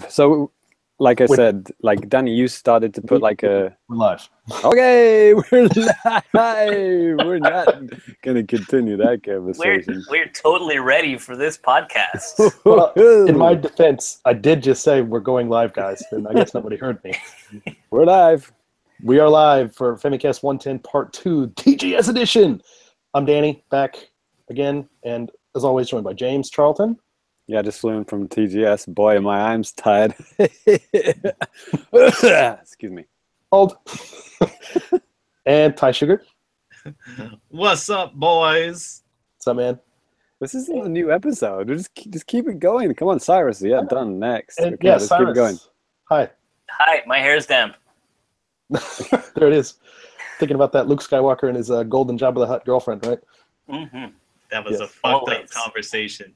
So, like I said, like Danny, you started to put like a. We're live. Okay, we're live. We're not gonna continue that We're conversation. we're totally ready for this podcast. Well, in my defense, I did just say we're going live, guys, and I guess nobody heard me. We're live. We are live for Famicast 110 Part 2 TGS Edition. I'm Danny, back again, and as always, joined by James Charlton. Yeah, I just flew in from TGS. Boy, my arm's tired. Excuse me. Old. And Ty Sugar. What's up, boys? What's up, man? This isn't a new episode. Just keep it going. Come on, Cyrus. Yeah, done. Next. And, Okay, yeah, let's Cyrus. keep it going. Hi. Hi, my hair's damp. There it is. Thinking about that Luke Skywalker and his golden Jabba the Hutt girlfriend, right? Mm-hmm. That was Yes. a fucked up Always. conversation.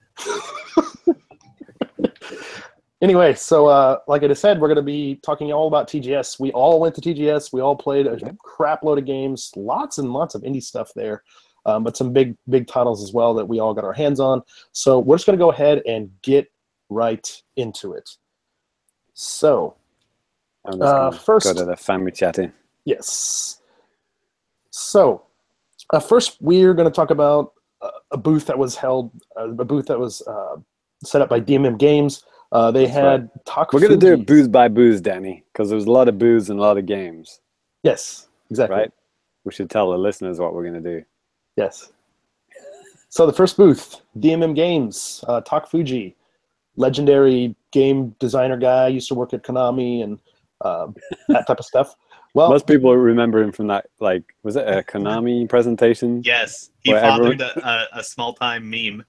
Anyway, so like I just said, we're going to be talking all about TGS. We all went to TGS. We all played a crap load of games, lots and lots of indie stuff there, but some big titles as well that we all got our hands on. So we're just going to go ahead and get right into it. So I'm just gonna first, go to the family chatting. yes. So first, we're going to talk about a booth that was held, a booth that was set up by DMM Games. They That's had right. Talk We're gonna do it Fuji. booze by booze, Danny, because there was a lot of booze and a lot of games, Yes, exactly. right? We should tell the listeners what we're gonna do. Yes. So the first booth, DMM Games, Tak Fuji, legendary game designer guy, used to work at Konami and that type of stuff. Well, Most people remember him from that, like, was it a Konami presentation? Yes, he Where fathered a small-time meme.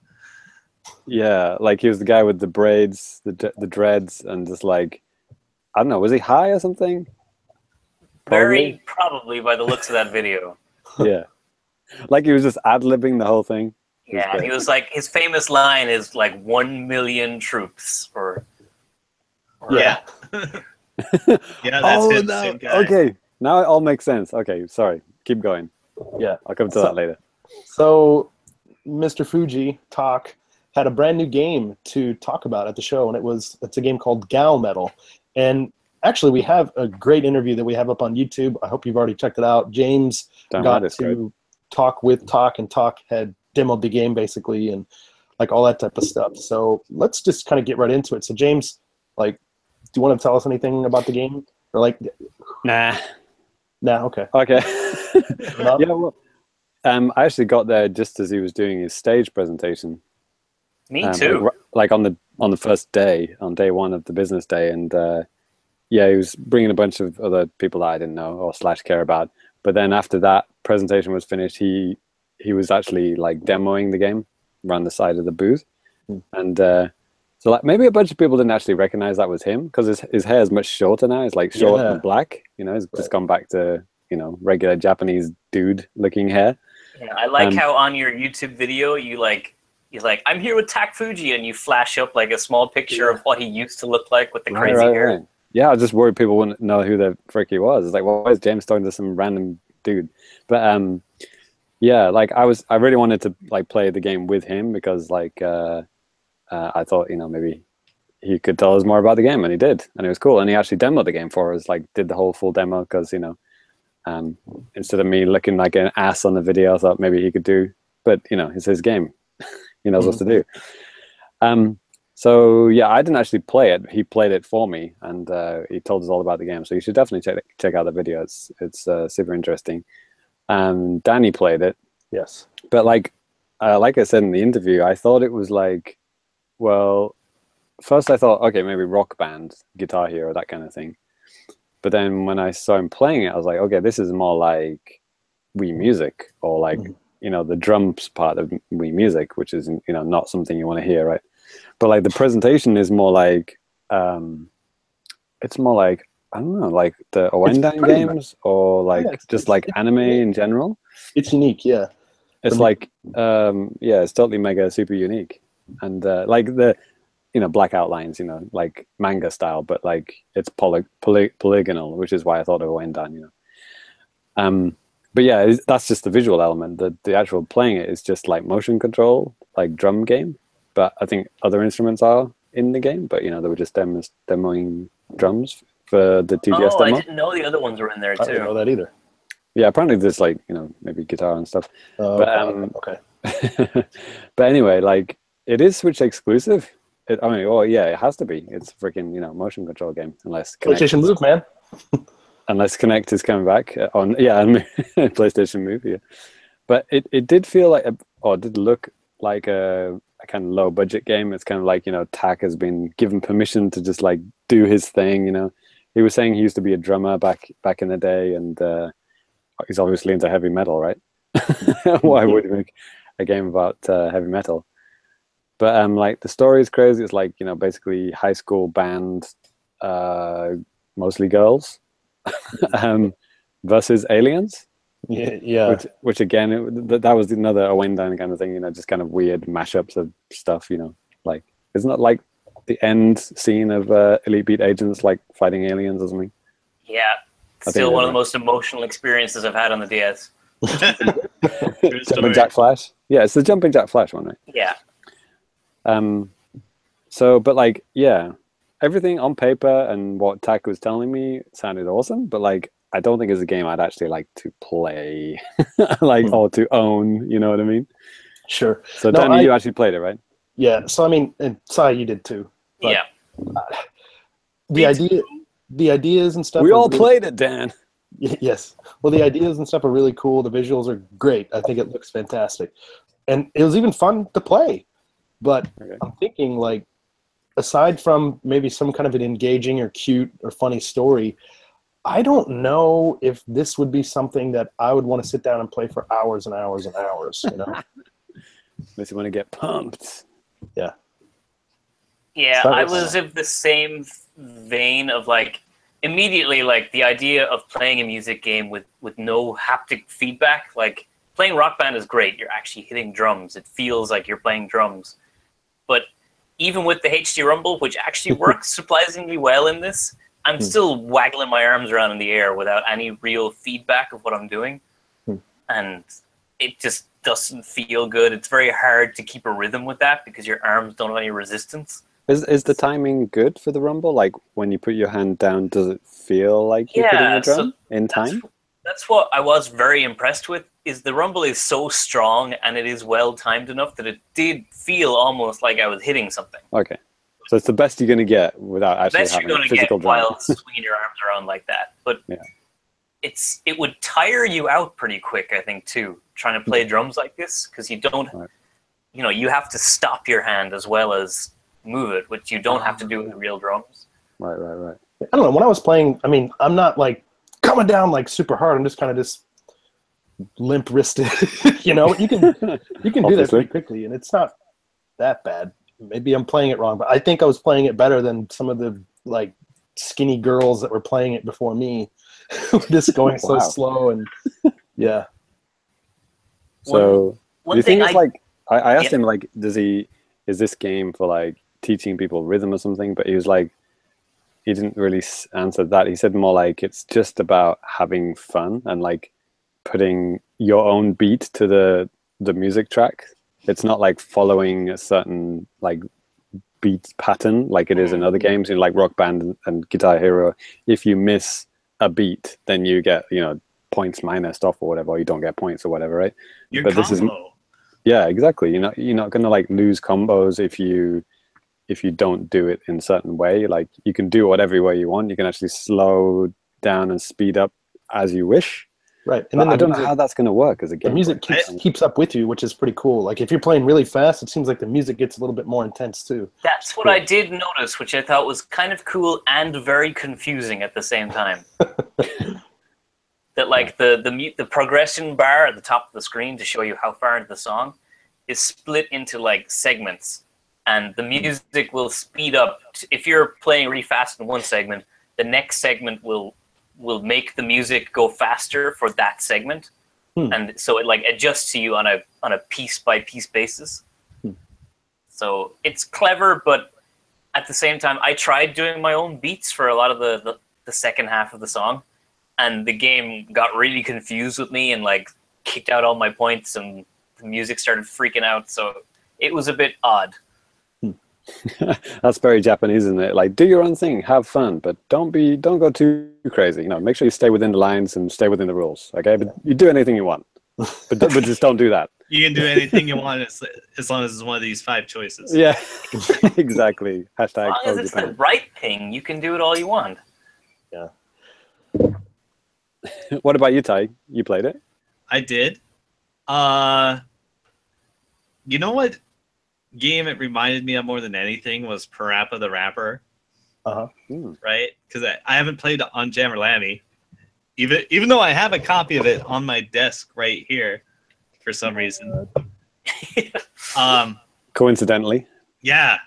Yeah, like he was the guy with the braids, the dreads, and just like, I don't know, was he high or something? Very probably by the looks of that video. Yeah. Like he was just ad-libbing the whole thing. It was Yeah, and great. he was like, his famous line is like 1 million troops, or yeah. Yeah, that's him, no. same guy. Okay, now it all makes sense. Okay, sorry. Keep going. Yeah. I'll come to that later. So Mr. Fuji, Tak, had a brand new game to talk about at the show, and it's a game called Gal Metal. And actually, we have a great interview that we have up on YouTube. I hope you've already checked it out. James Damn got right, it's to talk with Tak, and Tak had demoed the game basically, and like all that type of stuff. So let's just kind of get right into it. So James, like, do you want to tell us anything about the game? Or like, Nah. okay. Okay. Enough? Yeah, well, I actually got there just as he was doing his stage presentation. me too. Like on the first day, on day one of the business day, and yeah, he was bringing a bunch of other people that I didn't know or / care about. But then after that presentation was finished, he was actually like demoing the game around the side of the booth, and so like maybe a bunch of people didn't actually recognize that was him because his hair is much shorter now. It's like short and black. You know, it's just gone back to regular Japanese dude looking hair. Yeah, I like how on your YouTube video you're like, I'm here with Tak Fuji, and you flash up like a small picture of what he used to look like with the crazy hair. Right. Yeah, I was just worried people wouldn't know who the frick he was. It's like, why is James talking to some random dude? But yeah, like I really wanted to like play the game with him because like I thought maybe he could tell us more about the game, and he did, and it was cool. And he actually demoed the game for us, like did the whole full demo because instead of me looking like an ass on the video, I thought maybe he could do. But it's his game. He knows what to do. So yeah, I didn't actually play it. He played it for me, and he told us all about the game. So you should definitely check out the video. It's super interesting. Danny played it. Yes. But like I said in the interview, I thought it was like, well, first I thought, okay, maybe Rock Band, Guitar Hero, that kind of thing. But then when I saw him playing it, I was like, okay, this is more like Wii Music, or like the drums part of Wii Music, which is not something you want to hear, right? But like the presentation is more like it's more like, I don't know, like the Owendan games or like just like anime in general. It's unique, yeah. It's like it's totally mega super unique, and like the black outlines, like manga style, but like it's polygonal, which is why I thought of Owendan. But yeah, that's just the visual element. The actual playing it is just like motion control, like drum game. But I think other instruments are in the game, but you know they were just demoing drums for the TGS Oh, I demo. didn't know the other ones were in there I didn't know too. that either. Yeah, apparently there's like maybe guitar and stuff. But Okay. but anyway, like it is Switch exclusive. It has to be. It's a freaking motion control game unless PlayStation Move, man. Unless Kinect is coming back on PlayStation Move. Yeah, but it did feel like it did look like a kind of low budget game. It's kind of like Tak has been given permission to just like do his thing. He was saying he used to be a drummer back in the day, and he's obviously into heavy metal, right? Why would he make a game about heavy metal? But like the story is crazy. It's like basically high school band, mostly girls, versus aliens. Yeah. Which again, that was another Owen Down kind of thing. Just kind of weird mashups of stuff. Like isn't it like the end scene of Elite Beat Agents like fighting aliens or something? Yeah, still one of the most emotional experiences I've had on the DS. Jumping Jack Flash. Yeah, it's the Jumping Jack Flash one, right? Yeah. So, but like, yeah, everything on paper and what Tak was telling me sounded awesome, but like, I don't think it's a game I'd actually like to play, or to own. You know what I mean? Sure. So, Danny, you actually played it, right? Yeah. So, I mean, and Sai, you did too. But, Yeah. The ideas and stuff. We all played it, Dan. Yes. Well, the ideas and stuff are really cool. The visuals are great. I think it looks fantastic, and it was even fun to play. But I'm thinking, like, aside from maybe some kind of an engaging or cute or funny story, I don't know if this would be something that I would want to sit down and play for hours and hours and hours. Makes you want to get pumped. Yeah. Yeah, I was of the same vein of like immediately like the idea of playing a music game with no haptic feedback. Like playing Rock Band is great. You're actually hitting drums. It feels like you're playing drums. But even with the HD Rumble, which actually works surprisingly well in this, I'm still waggling my arms around in the air without any real feedback of what I'm doing. And it just doesn't feel good. It's very hard to keep a rhythm with that because your arms don't have any resistance. Is the timing good for the Rumble? Like when you put your hand down, does it feel like you're hitting the drum in time? That's what I was very impressed with, is the Rumble is so strong and it is well timed enough that it did feel almost like I was hitting something. Okay. So it's the best you're going to get without actually having a physical drum. While swinging your arms around like that. But it would tire you out pretty quick, I think, too, trying to play drums like this, because you don't, you have to stop your hand as well as move it, which you don't have to do with real drums. Right. I don't know. When I was playing, I mean, I'm not like coming down like super hard. I'm just kind of just limp wristed. You can do that pretty quickly, and it's not that bad. Maybe I'm playing it wrong, but I think I was playing it better than some of the like skinny girls that were playing it before me. Just going so slow and yeah. So do you think it's like I asked him like, is this game for like teaching people rhythm or something? But he was like, he didn't really answer that. He said more like it's just about having fun and like putting your own beat to the music track. It's not like following a certain like beat pattern like it is in other games, like Rock Band and Guitar Hero. If you miss a beat, then you get points minused off or whatever, or you don't get points or whatever, right? This is exactly. You're not gonna like lose combos if you don't do it in a certain way. Like you can do whatever way you want. You can actually slow down and speed up as you wish. Right, and then I don't know how that's going to work as a game. The music keeps up with you, which is pretty cool. Like if you're playing really fast, it seems like the music gets a little bit more intense too. That's what I did notice, which I thought was kind of cool and very confusing at the same time. That like the progression bar at the top of the screen to show you how far into the song is split into like segments, and the music will speed up. If you're playing really fast in one segment, the next segment will make the music go faster for that segment, and so it like adjusts to you on a piece by piece basis. So it's clever, but at the same time, I tried doing my own beats for a lot of the second half of the song, and the game got really confused with me and like kicked out all my points, and the music started freaking out. So it was a bit odd. That's very Japanese, isn't it? Like, do your own thing, have fun, but don't go too crazy. You know, make sure you stay within the lines and stay within the rules. Okay, but you do anything you want, but just don't do that. You can do anything you want as long as it's one of these 5 choices. Yeah, exactly. Hashtag. As long as it's the right thing, you can do it all you want. Yeah. What about you, Ty? You played it? I did. You know what game it reminded me of more than anything was Parappa the Rapper. Right? Because I haven't played on Jammer Lammy, even though I have a copy of it on my desk right here for some reason. Coincidentally. Yeah,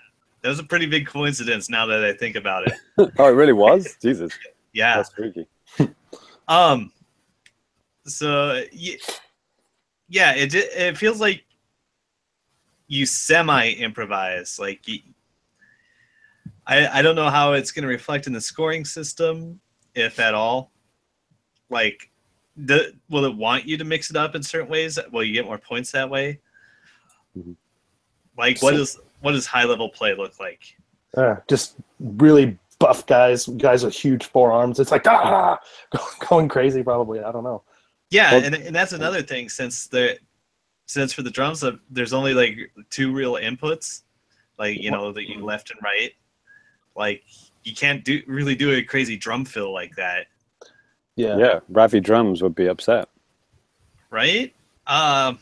that was a pretty big coincidence now that I think about it. Oh, it really was? Jesus. Yeah. That's freaky. So yeah, it feels like you semi-improvise. Like I don't know how it's going to reflect in the scoring system, if at all. Like, will it want you to mix it up in certain ways? Will you get more points that way? Mm-hmm. Like, what does high-level play look like? Just really buff guys with huge forearms. It's like, going crazy probably. I don't know. Yeah, and that's another thing, since for the drums, there's only like 2 real inputs, like, you know, the left and right. Like, you can't really do a crazy drum fill like that. Yeah, Ravi Drums would be upset. Right? So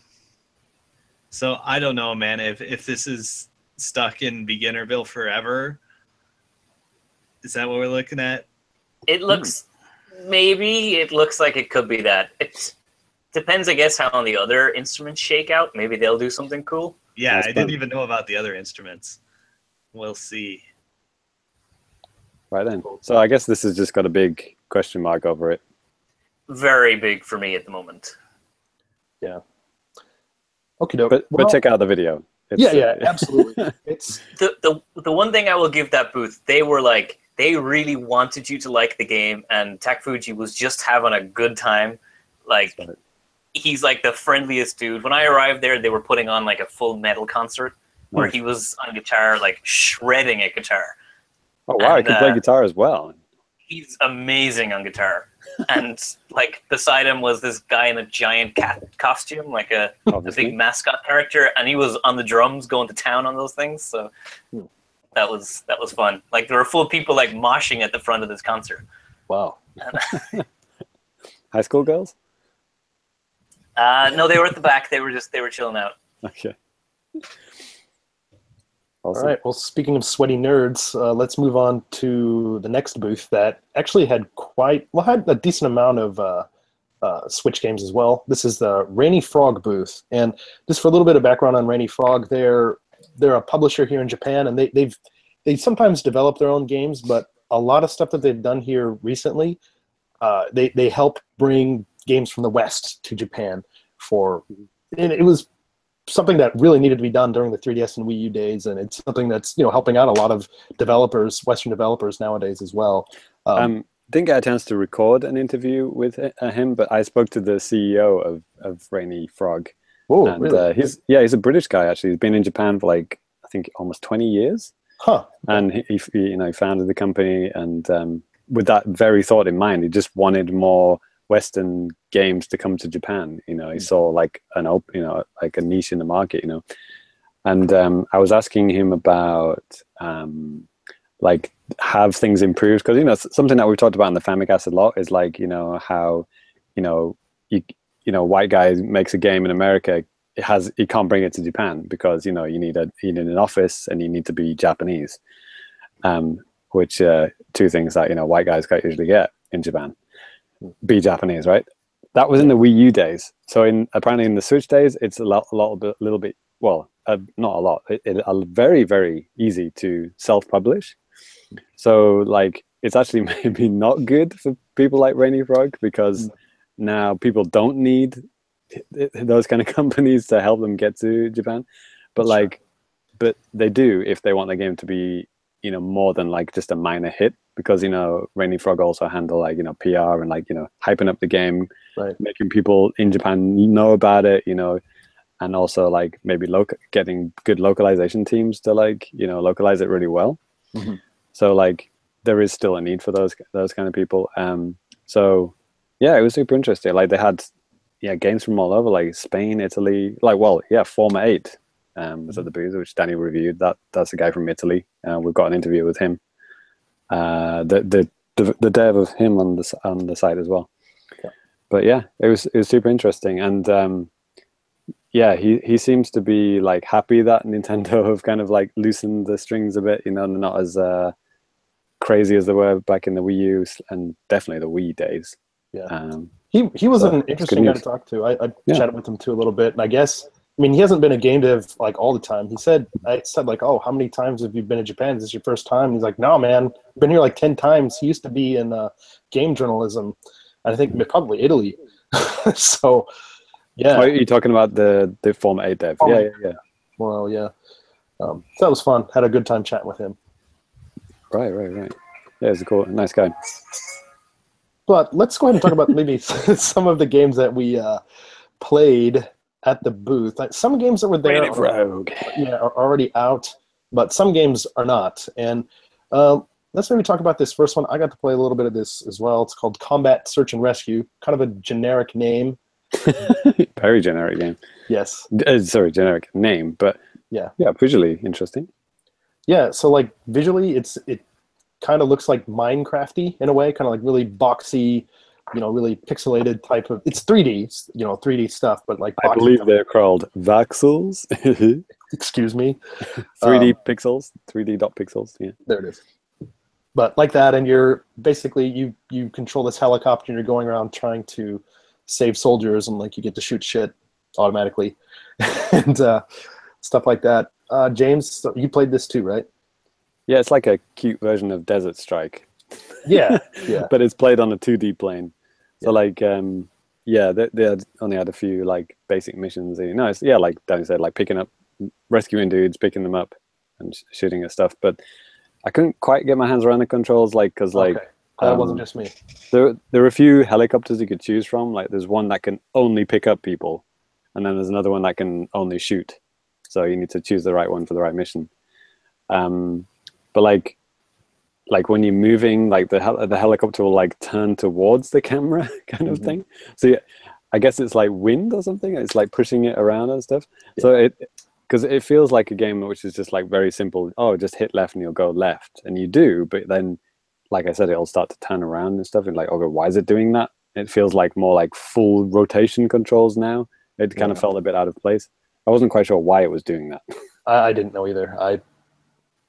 I don't know, man, if this is stuck in Beginnerville forever. Is that what we're looking at? It looks maybe it looks like it could be that. It depends, I guess, how the other instruments shake out. Maybe they'll do something cool. Yeah, I didn't even know about the other instruments. We'll see. Right then. So I guess this has just got a big question mark over it. Very big for me at the moment. Yeah. Okay, doke. But check out the video. Yeah, absolutely. It's the one thing I will give that booth. They were like, they really wanted you to like the game, and Takfuji was just having a good time. Like, he's like the friendliest dude. When I arrived there, they were putting on like a full metal concert where he was on guitar, like shredding a guitar. Oh wow, he can play guitar as well. He's amazing on guitar. And like beside him was this guy in a giant cat costume, like a big mascot character, and he was on the drums going to town on those things. So that was fun. Like, there were full people like moshing at the front of this concert. Wow. High school girls? No, they were at the back. They were chilling out. Okay. Awesome. All right. Well, speaking of sweaty nerds, let's move on to the next booth that actually had a decent amount of Switch games as well. This is the Rainy Frog booth, and just for a little bit of background on Rainy Frog, they're a publisher here in Japan, and they sometimes develop their own games, but a lot of stuff that they've done here recently, they help bring games from the West to Japan and it was something that really needed to be done during the 3DS and Wii U days, and it's something that's helping out a lot of developers, Western developers nowadays as well. Didn't get a chance to record an interview with him, but I spoke to the CEO of Rainy Frog. Oh, and, really? He's a British guy actually. He's been in Japan for like I think almost 20 years. Huh. And he founded the company, and with that very thought in mind, he just wanted more Western games to come to Japan. He saw like like a niche in the market. And I was asking him about like, have things improved, because something that we've talked about in the Famicast a lot is like how white guy makes a game in America, he can't bring it to Japan because you need an office and you need to be Japanese, which two things that white guys can't usually get in Japan. Be Japanese, right? That was in the Wii U days. So apparently in the Switch days, it's a little bit well, not a lot. It's very, very easy to self-publish. So like, it's actually maybe not good for people like Rainy Frog, because now people don't need those kind of companies to help them get to Japan. But but they do if they want the game to be more than like just a minor hit, because Rainy Frog also handle like PR and like hyping up the game, right, making people in Japan know about it, and also like maybe getting good localization teams to like localize it really well. So like there is still a need for those kind of people. So yeah, it was super interesting. Like they had games from all over, like Spain, Italy, like Forma 8 was at the booth, which Danny reviewed. That's a guy from Italy. We've got an interview with him. The dev of him on the site as well. Yeah. But yeah, it was super interesting, and he seems to be like happy that Nintendo have kind of like loosened the strings a bit. They're not as crazy as they were back in the Wii U and definitely the Wii days. Yeah. He was an interesting guy to talk to. I chatted with him too a little bit, and I guess he hasn't been a game dev like all the time. I said like, oh, how many times have you been to Japan? Is this your first time? And he's like, no, man, I've been here like 10 times. He used to be in game journalism, and I think probably Italy. So yeah. Oh, are you talking about the Form 8 dev? Yeah. Well, yeah. So that was fun. Had a good time chatting with him. Right. Yeah, he's a cool, nice guy. But let's go ahead and talk about maybe some of the games that we played at the booth. Like some games that were there are already out, but some games are not. And let's maybe talk about this first one. I got to play a little bit of this as well. It's called Combat Search and Rescue. Kind of a generic name. Very generic game. Yes. Sorry, generic name, but yeah, visually interesting. Yeah, so like visually, it kind of looks like Minecrafty in a way, kind of like really boxy, really pixelated type of. It's 3D, 3D stuff, but like. I believe they're called voxels. Excuse me. 3D pixels, 3D dot pixels. Yeah, there it is. But like that, and you're basically you control this helicopter, and you're going around trying to save soldiers, and like you get to shoot shit automatically, and stuff like that. James, you played this too, right? Yeah, it's like a cute version of Desert Strike. Yeah. But it's played on a 2D plane. So like, they only had a few like basic missions. It's like Danny said, like picking up, rescuing dudes, picking them up, and shooting at stuff. But I couldn't quite get my hands around the controls, because that wasn't just me. There are a few helicopters you could choose from. Like there's one that can only pick up people, and then there's another one that can only shoot. So you need to choose the right one for the right mission. But like when you're moving, like the helicopter will like turn towards the camera kind of thing. So I guess it's like wind or something. It's like pushing it around and stuff. Yeah. So because it feels like a game which is just like very simple. Oh, just hit left and you'll go left, and you do. But then, like I said, it'll start to turn around and stuff. And like, okay, why is it doing that? It feels like more like full rotation controls now. It kind of felt a bit out of place. I wasn't quite sure why it was doing that. I didn't know either. I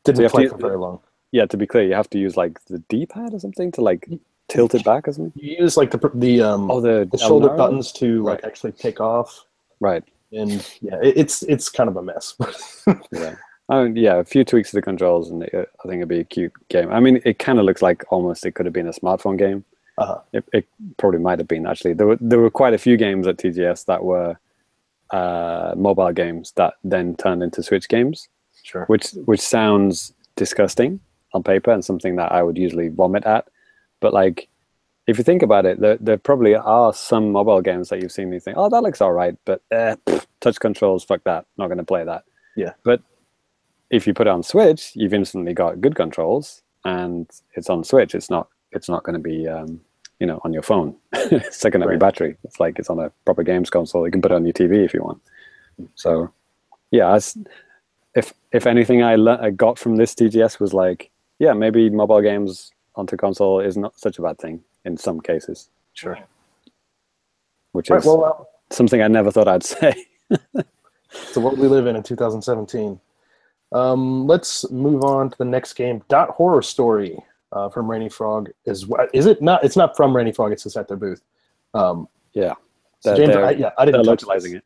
didn't play for very long. Yeah, to be clear, you have to use like the D-pad or something to like tilt it back or something. You use like the shoulder buttons to like actually take off. Right. And yeah, it's kind of a mess. Yeah. A few tweaks to the controls, and I think it'd be a cute game. I mean, it kind of looks like almost it could have been a smartphone game. It probably might have been actually. There were quite a few games at TGS that were mobile games that then turned into Switch games. Sure. Which sounds disgusting on paper and something that I would usually vomit at, but like if you think about it, there probably are some mobile games that you've seen and you think, oh, that looks all right, but touch controls, fuck that, not going to play that. Yeah. But if you put it on Switch, you've instantly got good controls, and it's on Switch. It's not going to be on your phone. It's taking up your battery. It's like it's on a proper games console. You can put it on your TV if you want. So yeah, if anything I got from this TGS was like, yeah, maybe mobile games onto console is not such a bad thing in some cases. Sure. Which is something I never thought I'd say. It's the world we live in 2017. Let's move on to the next game. Dot Horror Story from Rainy Frog is it not? It's not from Rainy Frog. It's just at their booth. Yeah. So James, I didn't touch localizing it.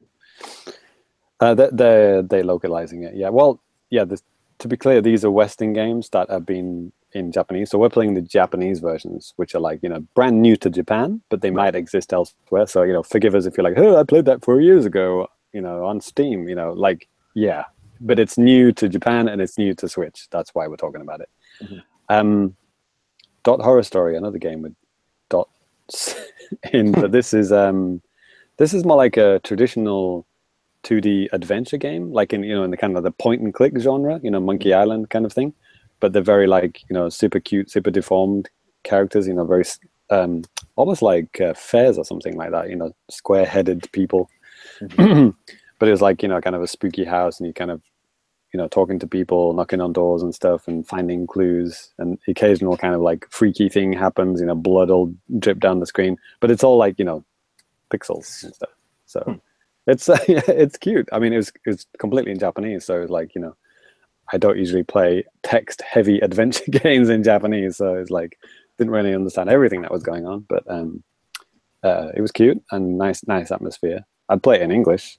They're localizing it. Yeah. Well, yeah. To be clear, these are Western games that have been in Japanese. So we're playing the Japanese versions, which are like brand new to Japan, but they might exist elsewhere. So forgive us if you're like, oh, I played that 4 years ago, on Steam. Yeah. But it's new to Japan and it's new to Switch. That's why we're talking about it. Mm-hmm. Dot Horror Story, another game with dots in, but this is more like a traditional 2D adventure game, like in in the kind of the point and click genre, Monkey Island kind of thing. But they're very like super cute, super deformed characters. Very almost like fairs or something like that. Square-headed people. But it was like kind of a spooky house, and you kind of talking to people, knocking on doors and stuff, and finding clues. And the occasional kind of like freaky thing happens. Blood will drip down the screen, but it's all like pixels and stuff. So it's it's cute. I mean, it was completely in Japanese, so it's like I don't usually play text-heavy adventure games in Japanese, so it's like didn't really understand everything that was going on. But it was cute and nice atmosphere. I'd play it in English.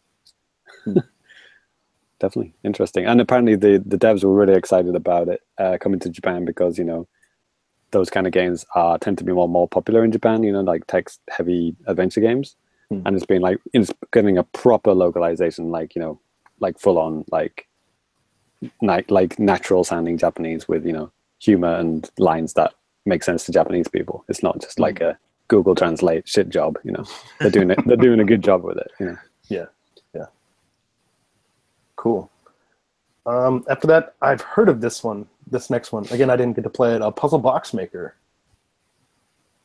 Definitely interesting. And apparently the devs were really excited about it coming to Japan because those kind of games tend to be more popular in Japan. Like text-heavy adventure games, and it's been like getting a proper localization, like like full-on like natural sounding Japanese with humor and lines that make sense to Japanese people. It's not just like a Google Translate shit job. They're doing a good job with it. Yeah. Cool. After that, I've heard of this next one. Again, I didn't get to play it. Puzzle Box Maker.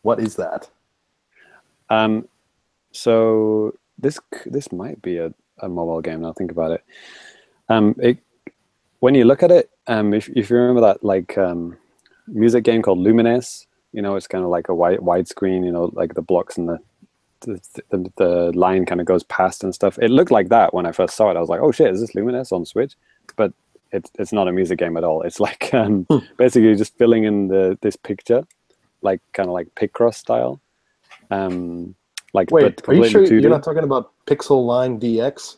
What is that? So this might be a mobile game. Now think about it. When you look at it, if you remember that like music game called Lumines, it's kind of like a widescreen, like the blocks and the line kind of goes past and stuff. It looked like that when I first saw it. I was like, oh shit, is this Lumines on Switch? But it's not a music game at all. It's like basically just filling in this picture, like kind of like Picross style. Like, wait, but are you sure 2D. You're not talking about Pixel Line DX?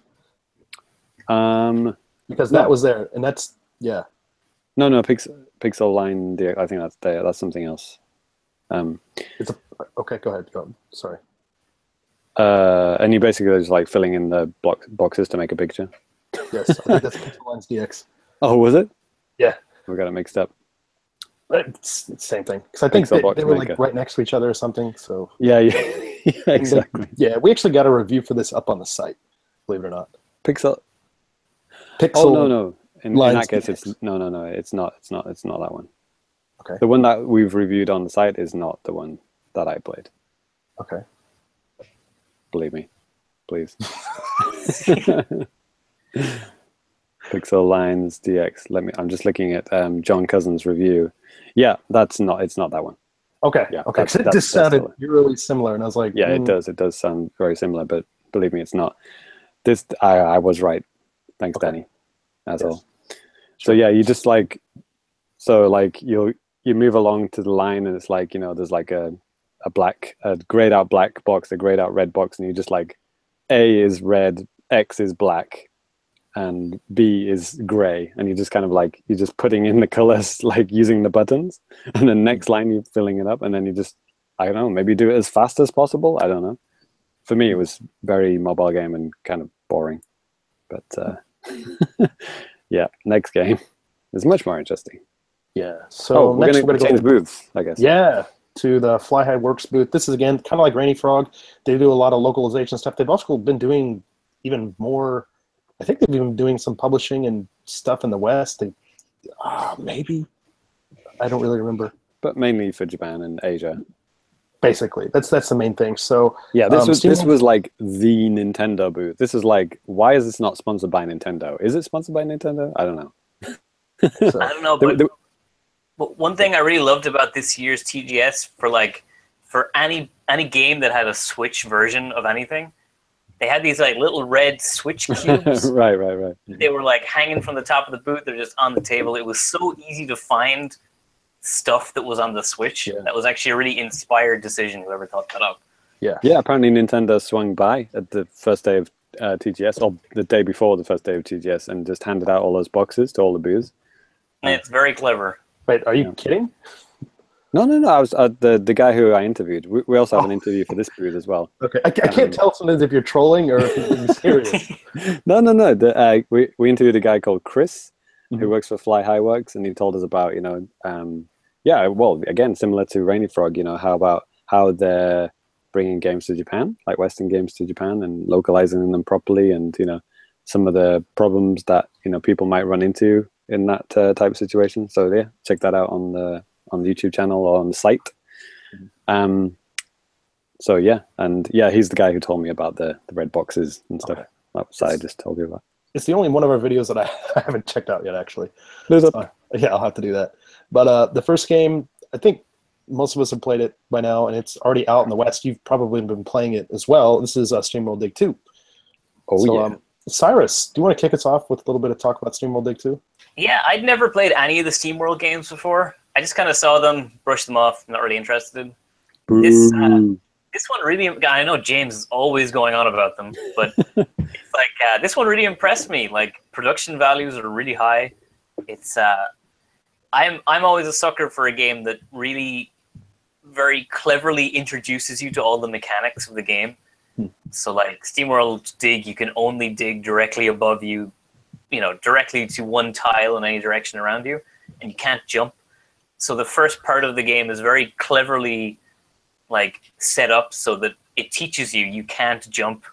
Because that was there, and that's No, Pixel Line DX. I think that's something else. Okay, go ahead. Sorry. And you basically just like filling in the boxes to make a picture. Yes, I think that's Pixel Lines DX. Oh, was it? Yeah. We got it mixed up. It's the same thing. Because I think they were like right next to each other or something. So yeah, exactly. We actually got a review for this up on the site, believe it or not. Pixel. Oh no. In that case, DX. It's no. It's not that one. Okay. The one that we've reviewed on the site is not the one that I played. Okay. Believe me, please. Pixel Lines DX. I'm just looking at John Cousins' review. Yeah, it's not that one. Okay. Yeah, okay. It just sounded really similar, and I was like, yeah, it does. It does sound very similar, but believe me, it's not. This I was right. Thanks, Danny. That's all. So yeah, you just like, you move along to the line, and it's like there's like a grayed out black box, a grayed out red box, and you just like A is red, X is black, and B is gray, and you just kind of like you're just putting in the colors like using the buttons, and the next line you're filling it up, and then you just I don't know, maybe do it as fast as possible. I don't know. For me, it was very mobile game and kind of boring, but yeah, next game is much more interesting. Yeah. So we're going to change booths, I guess. Yeah. To the Fly High Works booth. This is again kind of like Rainy Frog. They do a lot of localization stuff. They've also been doing even more. I think they've been doing some publishing and stuff in the West. Maybe I don't really remember. But mainly for Japan and Asia. Basically, that's the main thing. So yeah, this was like the Nintendo booth. This is like, why is this not sponsored by Nintendo? Is it sponsored by Nintendo? I don't know. I don't know, but one thing I really loved about this year's TGS for any game that had a Switch version of anything, they had these like little red Switch cubes. Right. They were like hanging from the top of the booth. They're just on the table. It was so easy to find stuff that was on the Switch. Yeah. That was actually a really inspired decision. Whoever thought that up. Yeah. Apparently Nintendo swung by at the first day of TGS, or the day before the first day of TGS, and just handed out all those boxes to all the booths. And it's very clever. Wait, are you kidding? No. I was the guy who I interviewed. We also have an interview for this booth as well. Okay, I can't tell sometimes if you're trolling or if you're being serious. No. We interviewed a guy called Chris, who works for Fly High Works, and he told us about well, again, similar to Rainy Frog, how they're bringing games to Japan, like Western games to Japan, and localizing them properly, and some of the problems that people might run into in that type of situation. So yeah, check that out on the YouTube channel or on the site. So yeah, and yeah, he's the guy who told me about the red boxes and stuff. Okay. That was I just told you about. It's the only one of our videos that I haven't checked out yet, actually. Up. Yeah, I'll have to do that. But the first game, I think most of us have played it by now, and it's already out in the West. You've probably been playing it as well. This is SteamWorld Dig 2. Oh, so, yeah. Cyrus, do you want to kick us off with a little bit of talk about SteamWorld Dig 2? Yeah, I'd never played any of the SteamWorld games before. I just kind of saw them, brushed them off, not really interested. This one really, I know James is always going on about them, but it's like, this one really impressed me. Like, production values are really high. It's, I'm always a sucker for a game that really very cleverly introduces you to all the mechanics of the game. So like SteamWorld Dig, you can only dig directly above you, directly to one tile in any direction around you, and you can't jump. So the first part of the game is very cleverly like set up so that it teaches you can't jump,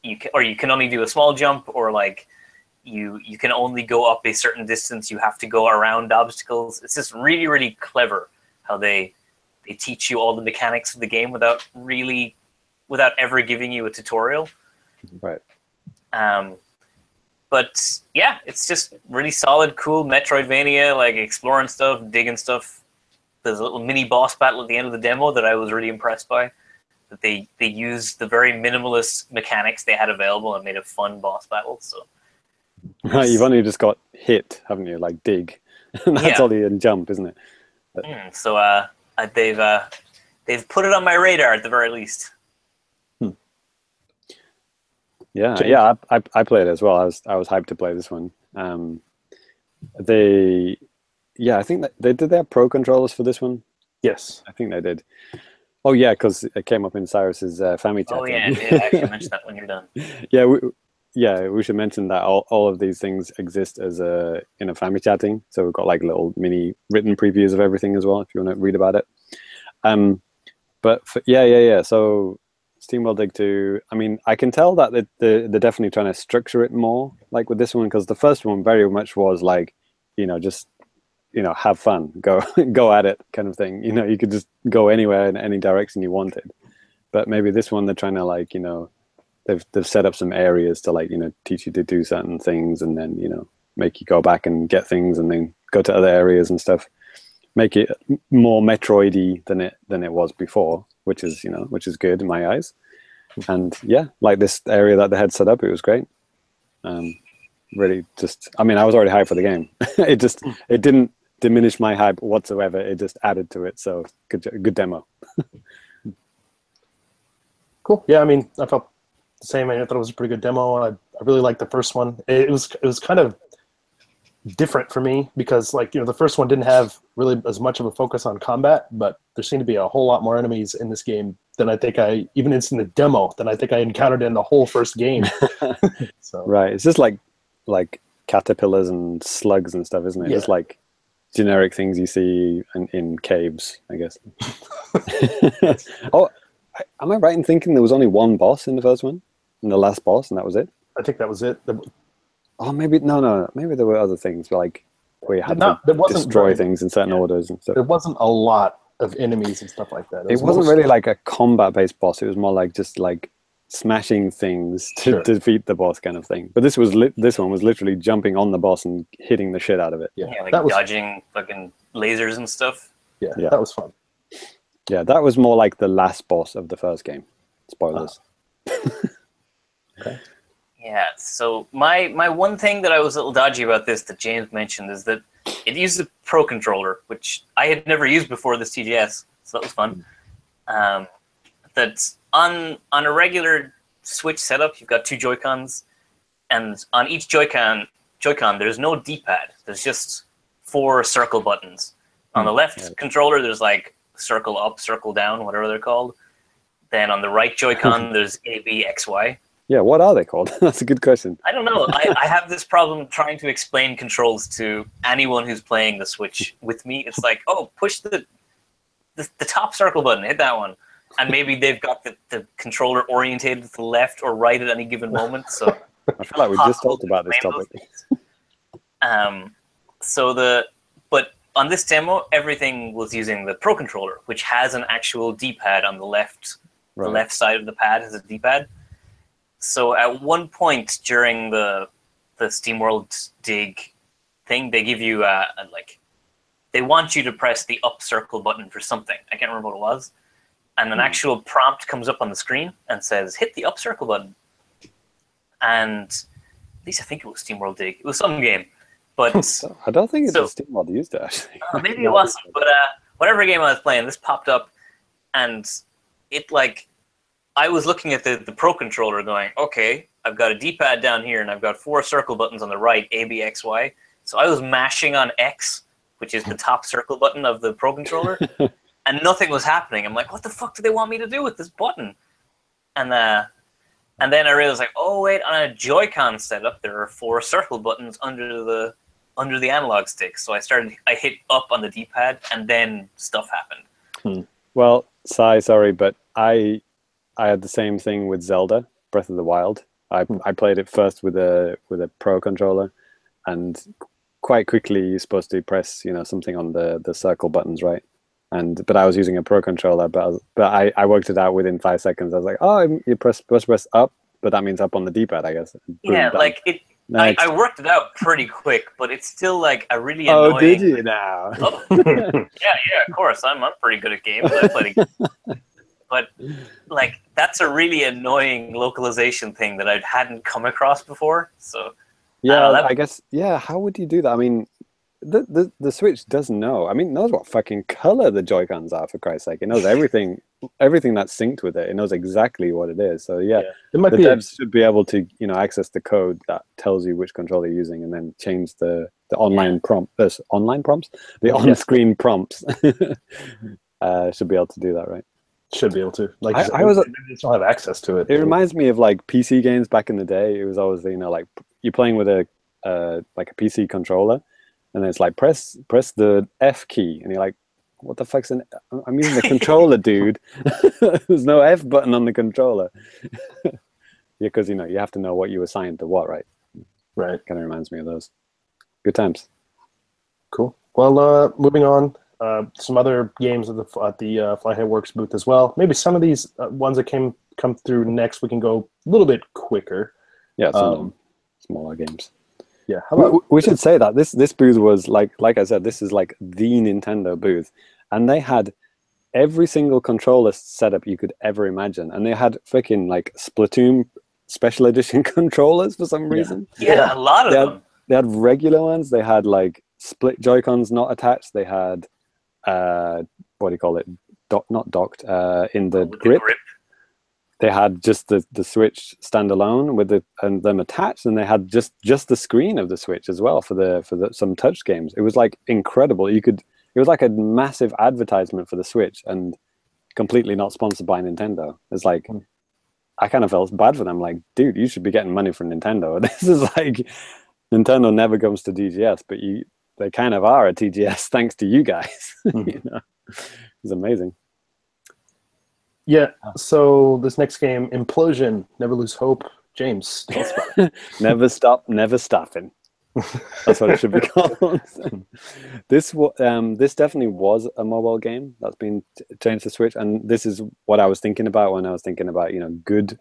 you can only do a small jump, or like you can only go up a certain distance. You have to go around obstacles. It's just really, really clever how they teach you all the mechanics of the game without ever giving you a tutorial. Right. But yeah, it's just really solid, cool Metroidvania, like exploring stuff, digging stuff. There's a little mini boss battle at the end of the demo that I was really impressed by. That they used the very minimalist mechanics they had available and made a fun boss battle. So right, you've only just got hit, haven't you? Like dig, and that's all you can jump, isn't it? But... So they've put it on my radar at the very least. Yeah, James? Yeah, I played it as well. I was hyped to play this one. I think that they did their pro controllers for this one. Yes, I think they did. Oh yeah, because it came up in Cyrus's Famicast. Oh yeah, I actually mention that when you're done. We should mention that all of these things exist as a Famichatting. So we've got like little mini written previews of everything as well if you want to read about it. So SteamWorld Dig 2, I mean, I can tell that they're definitely trying to structure it more like with this one, because the first one very much was like, just have fun, go at it kind of thing. You could just go anywhere in any direction you wanted. But maybe this one they're trying to like, they've set up some areas to like, teach you to do certain things, and then, make you go back and get things and then go to other areas and stuff. Make it more Metroidy than it was before, which is good in my eyes. And yeah, like this area that they had set up, it was great. Really, I was already hyped for the game. it didn't diminish my hype whatsoever. It just added to it. So good demo. Cool. Yeah, I felt the same. I thought it was a pretty good demo. I really liked the first one. It was kind of different for me because the first one didn't have really as much of a focus on combat, but there seemed to be a whole lot more enemies in this game than I think I encountered in the whole first game. So right, it's just like caterpillars and slugs and stuff, isn't it? Yeah. Just like generic things you see in caves, I guess. Oh, am I right in thinking there was only one boss in the first one, and the last boss, and that was it? I think that was it. Oh, maybe no. Maybe there were other things, like where you had to destroy things in certain orders and stuff. There wasn't a lot of enemies and stuff like that. It wasn't really like a combat-based boss. It was more like just like smashing things to defeat the boss kind of thing. But this one was literally jumping on the boss and hitting the shit out of it. Yeah, like dodging fucking lasers and stuff. Yeah, that was fun. Yeah, that was more like the last boss of the first game. Spoilers. Okay. Yeah, so my one thing that I was a little dodgy about this that James mentioned is that it used a Pro Controller, which I had never used before this TGS, so that was fun. That's on a regular Switch setup, you've got two Joy-Cons, and on each Joy-Con there's no D-pad. There's just 4 circle buttons. On the left controller, there's like circle up, circle down, whatever they're called. Then on the right Joy-Con, there's A, B, X, Y. Yeah, what are they called? That's a good question. I don't know. I have this problem trying to explain controls to anyone who's playing the Switch with me. It's like, oh, push the top circle button, hit that one. And maybe they've got the controller orientated to the left or right at any given moment. So I feel like we just talked about this topic. But on this demo, everything was using the Pro Controller, which has an actual D-pad on the left. Right. The left side of the pad has a D-pad. So at one point during the SteamWorld Dig thing, they give you they want you to press the up circle button for something. I can't remember what it was. And an actual prompt comes up on the screen and says, hit the up circle button. And at least I think it was SteamWorld Dig. It was some game. But I don't think it's SteamWorld used it, actually. Maybe it wasn't. But whatever game I was playing, this popped up. And it I was looking at the Pro Controller going, okay, I've got a D-pad down here and I've got 4 circle buttons on the right, A, B, X, Y. So I was mashing on X, which is the top circle button of the Pro Controller, and nothing was happening. I'm like, what the fuck do they want me to do with this button? And then I realized, oh wait, on a Joy-Con setup, there are 4 circle buttons under the analog stick. So I hit up on the D-pad, and then stuff happened. Well, sorry, but I had the same thing with Zelda Breath of the Wild. I played it first with a Pro Controller, and quite quickly you're supposed to press something on the circle buttons, right? But I was using a Pro Controller, but I worked it out within 5 seconds. I was like, oh, you press up, but that means up on the D-pad, I guess. Yeah, boom, I worked it out pretty quick, but it's still a really annoying. Oh, did you now? Oh, yeah, of course. I'm pretty good at games. I played a game. But that's a really annoying localization thing that I hadn't come across before. So yeah, I guess how would you do that? I mean, the Switch doesn't know. I mean, it knows what fucking color the Joy-Cons are, for Christ's sake. It knows everything that's synced with it. It knows exactly what it is. So yeah. The devs should be able to access the code that tells you which controller you're using, and then change the online prompt. Online prompts, the on-screen prompts. Should be able to do that, right? Should be able to. I was they still have access to it. It reminds me of PC games back in the day. It was always you're playing with a PC controller, and it's press the F key, and you're like, what the fuck's I'm using the controller, dude. There's no F button on the controller. Yeah, because you have to know what you assigned to what, right? Right. Kind of reminds me of those. Good times. Cool. Well, moving on. Some other games at the Flyhead Works booth as well. Maybe some of these ones that come through next, we can go a little bit quicker. Yeah, some smaller games. Yeah, we should say that this booth was like I said, this is the Nintendo booth, and they had every single controller setup you could ever imagine, and they had freaking Splatoon special edition controllers for some reason. Yeah, a lot of them. They had regular ones. They had split Joy-Cons not attached. They had what do you call it? Not docked. In the grip. They had just the Switch standalone with them attached, and they had just the screen of the Switch as well for some touch games. It was incredible. It was like a massive advertisement for the Switch, and completely not sponsored by Nintendo. It's I kind of felt bad for them. Dude, you should be getting money from Nintendo. This is Nintendo never comes to DGS, but they kind of are at TGS thanks to you guys. It's amazing. Yeah, so this next game, Implosion, Never Lose Hope. James, tell us about it. Never stop, never stopping. That's what it should be called. This definitely was a mobile game that's been changed to Switch, and this is what I was thinking about when I was thinking about good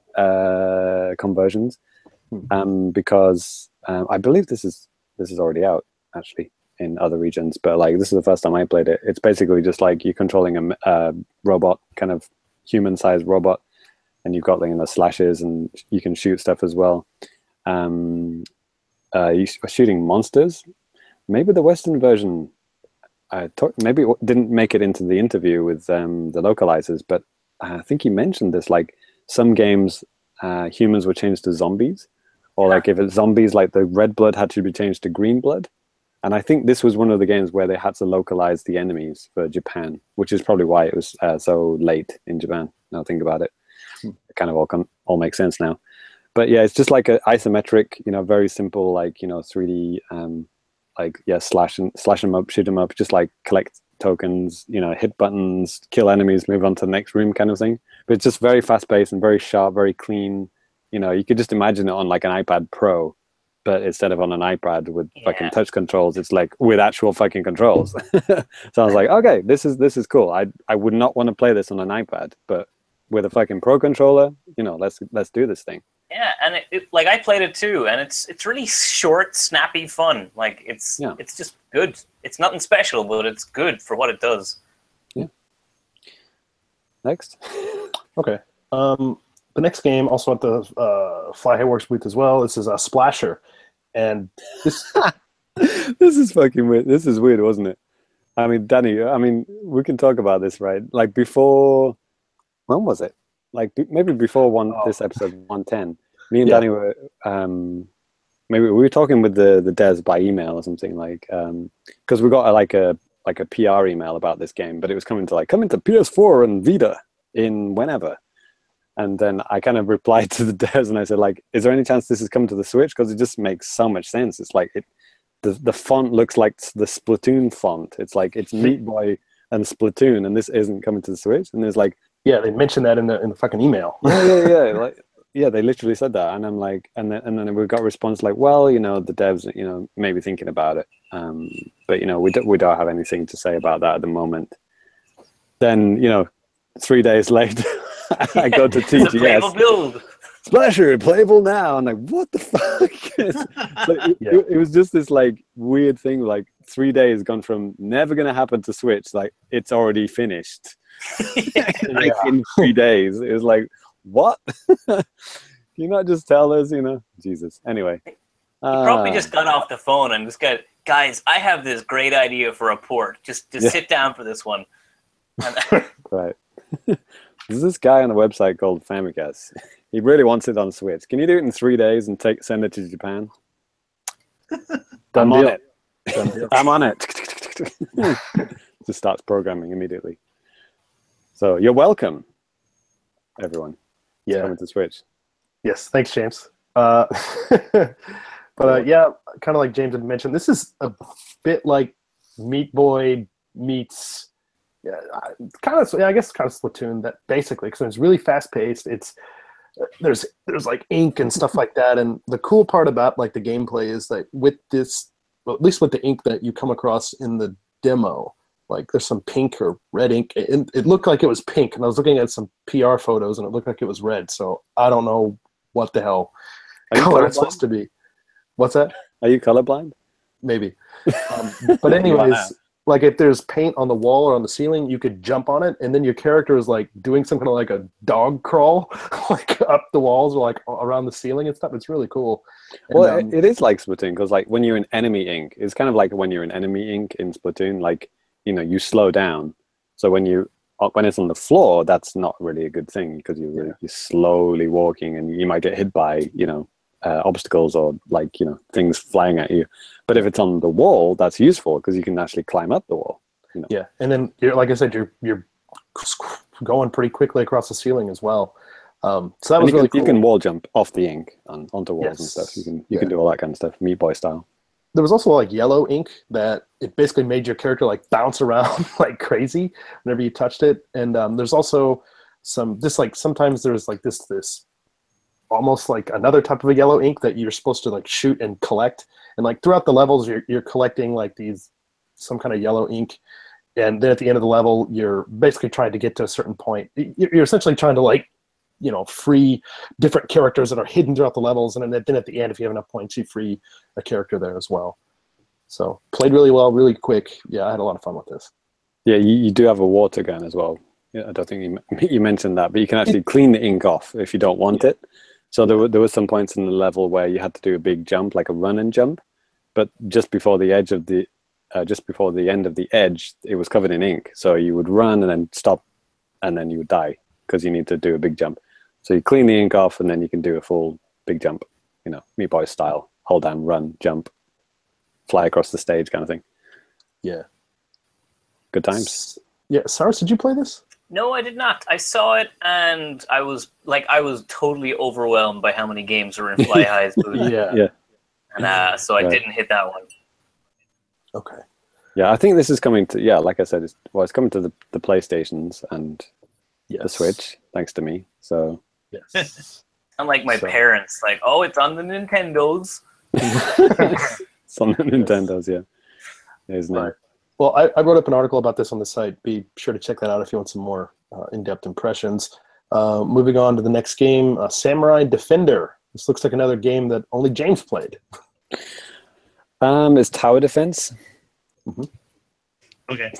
conversions, because I believe this is already out actually in other regions, but this is the first time I played it. It's basically just you're controlling a robot, kind of human-sized robot, and you've got slashes, and you can shoot stuff as well. You're shooting monsters. Maybe the Western version maybe it didn't make it into the interview with the localizers, but I think he mentioned this, some games humans were changed to zombies, or if it's zombies, the red blood had to be changed to green blood. And I think this was one of the games where they had to localize the enemies for Japan, which is probably why it was so late in Japan. Now think about it. It kind of all makes sense now. But yeah, it's just an isometric, very simple, 3D, slash them up, shoot them up, just collect tokens, hit buttons, kill enemies, move on to the next room kind of thing. But it's just very fast paced and very sharp, very clean, you know, you could just imagine it on like an iPad Pro, but instead of on an iPad with fucking touch controls, it's like with actual fucking controls. So I was like, okay, this is cool. I would not want to play this on an iPad, but with a fucking Pro controller, you know, let's do this thing. Yeah, and it like I played it too, and it's really short, snappy fun. Like it's just good. It's nothing special, but it's good for what it does. Yeah. Next. Okay. The next game, also at the Flyheadworks booth as well. This is a Splasher, and this this is fucking weird. This is weird, wasn't it? I mean, Danny. I mean, we can talk about this, right? Like before, when was it? Like maybe before this episode 110. Me and Danny were maybe we were talking with the devs by email or something, like because we got like a PR email about this game, but it was coming to PS4 and Vita in whenever. And then I kind of replied to the devs and I said, like, is there any chance this is coming to the Switch? Because it just makes so much sense. It's like the font looks like the Splatoon font. It's like it's Meat Boy and Splatoon, and this isn't coming to the Switch. And there's like, yeah, they mentioned that in the fucking email. yeah, like, yeah, they literally said that, and I'm like, and then we got a response like, well, you know, the devs, you know, maybe thinking about it, but you know, we don't have anything to say about that at the moment. Then, you know, 3 days later, I go to TGS. It's a playable build. Splasher, playable now. I'm like, what the fuck? It was just this like weird thing. Like 3 days gone from never gonna happen to Switch, like it's already finished. Like in 3 days, it was like, what? Can you not just tell us? You know, Jesus. Anyway, he probably just got off the phone and just got, guys, I have this great idea for a port. Just sit down for this one. Right. There's this guy on the website called Famicast. He really wants it on Switch. Can you do it in 3 days and send it to Japan? I'm on it. I'm on it. Just starts programming immediately. So you're welcome, everyone. It's coming to Switch. Yes, thanks, James. But yeah, kind of like James had mentioned, this is a bit like Meat Boy meets, kind of Splatoon. That basically, because it's really fast paced. It's there's like ink and stuff like that. And the cool part about like the gameplay is that with this, well, at least with the ink that you come across in the demo, like there's some pink or red ink. It looked like it was pink, and I was looking at some PR photos, and it looked like it was red. So I don't know what the hell color it's supposed to be. What's that? Are you colorblind? Maybe. But anyways, like if there's paint on the wall or on the ceiling, you could jump on it, and then your character is like doing some kind of like a dog crawl, like up the walls or like around the ceiling and stuff. It's really cool. Well, it is like Splatoon, because like when you're in enemy ink, it's kind of like when you're in enemy ink in Splatoon, like, you know, you slow down. So when it's on the floor, that's not really a good thing, because you're slowly walking and you might get hit by, you know, obstacles or like, you know, things flying at you. But if it's on the wall, that's useful because you can actually climb up the wall. You know? Yeah, and then like I said, you're going pretty quickly across the ceiling as well. So that was really cool. You can wall jump off the ink onto walls and stuff. You can do all that kind of stuff, Meat Boy style. There was also like yellow ink that it basically made your character like bounce around like crazy whenever you touched it. And there's also sometimes there's like this almost like another type of a yellow ink that you're supposed to like shoot and collect. And like throughout the levels, you're collecting like some kind of yellow ink. And then at the end of the level, you're basically trying to get to a certain point. You're essentially trying to like, you know, free different characters that are hidden throughout the levels, and then at the end, if you have enough points, you free a character there as well. So played really well, really quick. Yeah, I had a lot of fun with this. Yeah, you do have a water gun as well. Yeah, I don't think you mentioned that, but you can actually clean the ink off if you don't want it. So there were some points in the level where you had to do a big jump, like a run and jump, but just before the end of the edge, it was covered in ink. So you would run and then stop, and then you would die because you need to do a big jump. So you clean the ink off, and then you can do a full big jump, you know, Meat Boy style, hold down, run, jump, fly across the stage kind of thing. Yeah. Good times. Yeah, Cyrus, did you play this? No, I did not. I saw it, and I was totally overwhelmed by how many games were in Fly High's booth. Yeah. And so I didn't hit that one. Okay. Yeah, I think this is coming to, like I said, it's coming to the PlayStations and the Switch, thanks to me. So yes. Unlike my So- parents, like, oh, it's on the Nintendos. It's on the Nintendos, yeah. His name. Right. Well, I wrote up an article about this on the site. Be sure to check that out if you want some more in-depth impressions. Moving on to the next game, Samurai Defender. This looks like another game that only James played. It's tower defense. Okay.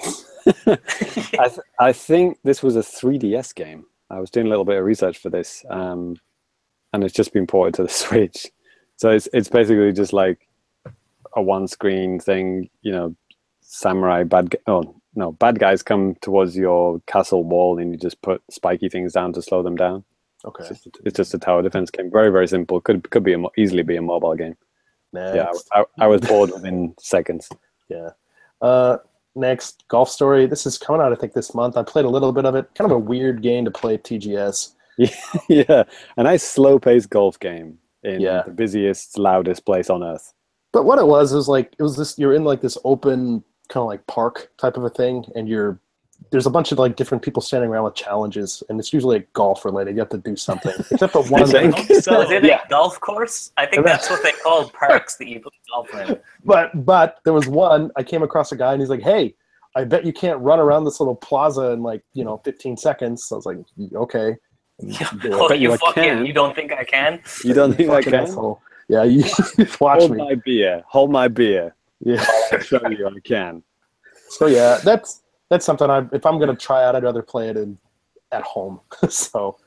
I think this was a 3DS game. I was doing a little bit of research for this, and it's just been ported to the Switch. So it's basically just like a one-screen thing. You know, samurai bad guys come towards your castle wall, and you just put spiky things down to slow them down. Okay. It's just a tower defense game. Very, very simple. Could be easily be a mobile game. Next. Yeah, I was bored within seconds. Yeah. Next, Golf Story. This is coming out, I think, this month. I played a little bit of it. Kind of a weird game to play at TGS. Yeah, a nice slow-paced golf game in Yeah. the busiest, loudest place on earth. But what it was this. You're in like this open kind of like park type of a thing, and there's a bunch of like different people standing around with challenges, and it's usually like golf related. You have to do something. Except the one. So is it a golf course? I think that's what they call parks that you play golf in. But there was one. I came across a guy, and he's like, "Hey, I bet you can't run around this little plaza in like 15 seconds." So I was like, "Okay." Oh, you don't think I can? You don't think I Fucking can? asshole. Yeah, you just watch Hold me. my beer. Hold my beer. Yeah. I'll show you I can. So yeah, that's something if I'm gonna try out, I'd rather play it at home. So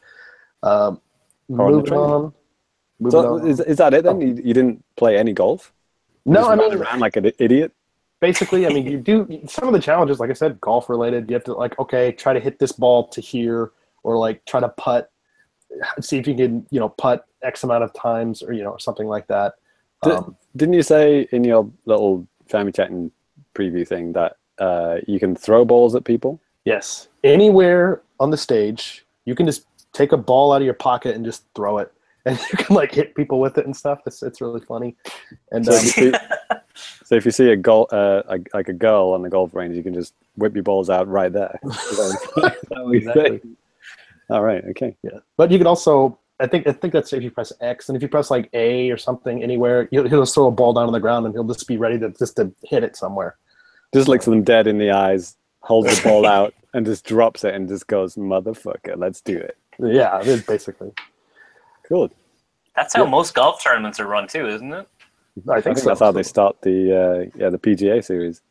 moving on. So is that it then? You didn't play any golf? No, I mean, around like an idiot. basically, I mean, you do some of the challenges, like I said, golf related. You have to try to hit this ball to here, or like try to putt, see if you can, putt X amount of times, or something like that. Didn't you say in your little family chatting preview thing that you can throw balls at people? Yes, anywhere on the stage, you can just take a ball out of your pocket and just throw it, and you can like hit people with it and stuff. It's really funny. And so if you see a girl on the golf range, you can just whip your balls out right there. exactly. All right. Okay. Yeah, but you can also, I think that's if you press X, and if you press like A or something anywhere, he'll just throw a ball down on the ground, and he'll just be ready to hit it somewhere. Just looks them dead in the eyes, holds the ball out, and just drops it, and just goes, "Motherfucker, let's do it." Yeah, it is basically. Cool. That's how most golf tournaments are run too, isn't it? I think so. That's how they start the PGA series.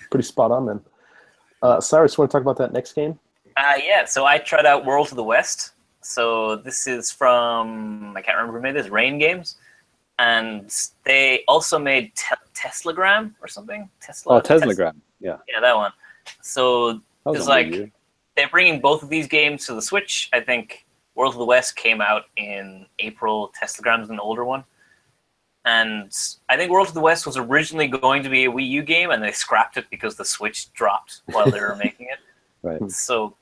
Pretty spot on then. Cyrus, you want to talk about that next game? Yeah, so I tried out World to the West. So this is from, I can't remember who made this, Rain Games. And they also made Teslagram or something. Teslagram. Yeah. Yeah, that one. So it's like, you. they're bringing both of these games to the Switch. I think World of the West came out in April. Teslagram's an older one. And I think World of the West was originally going to be a Wii U game, and they scrapped it because the Switch dropped while they were making it. Right. So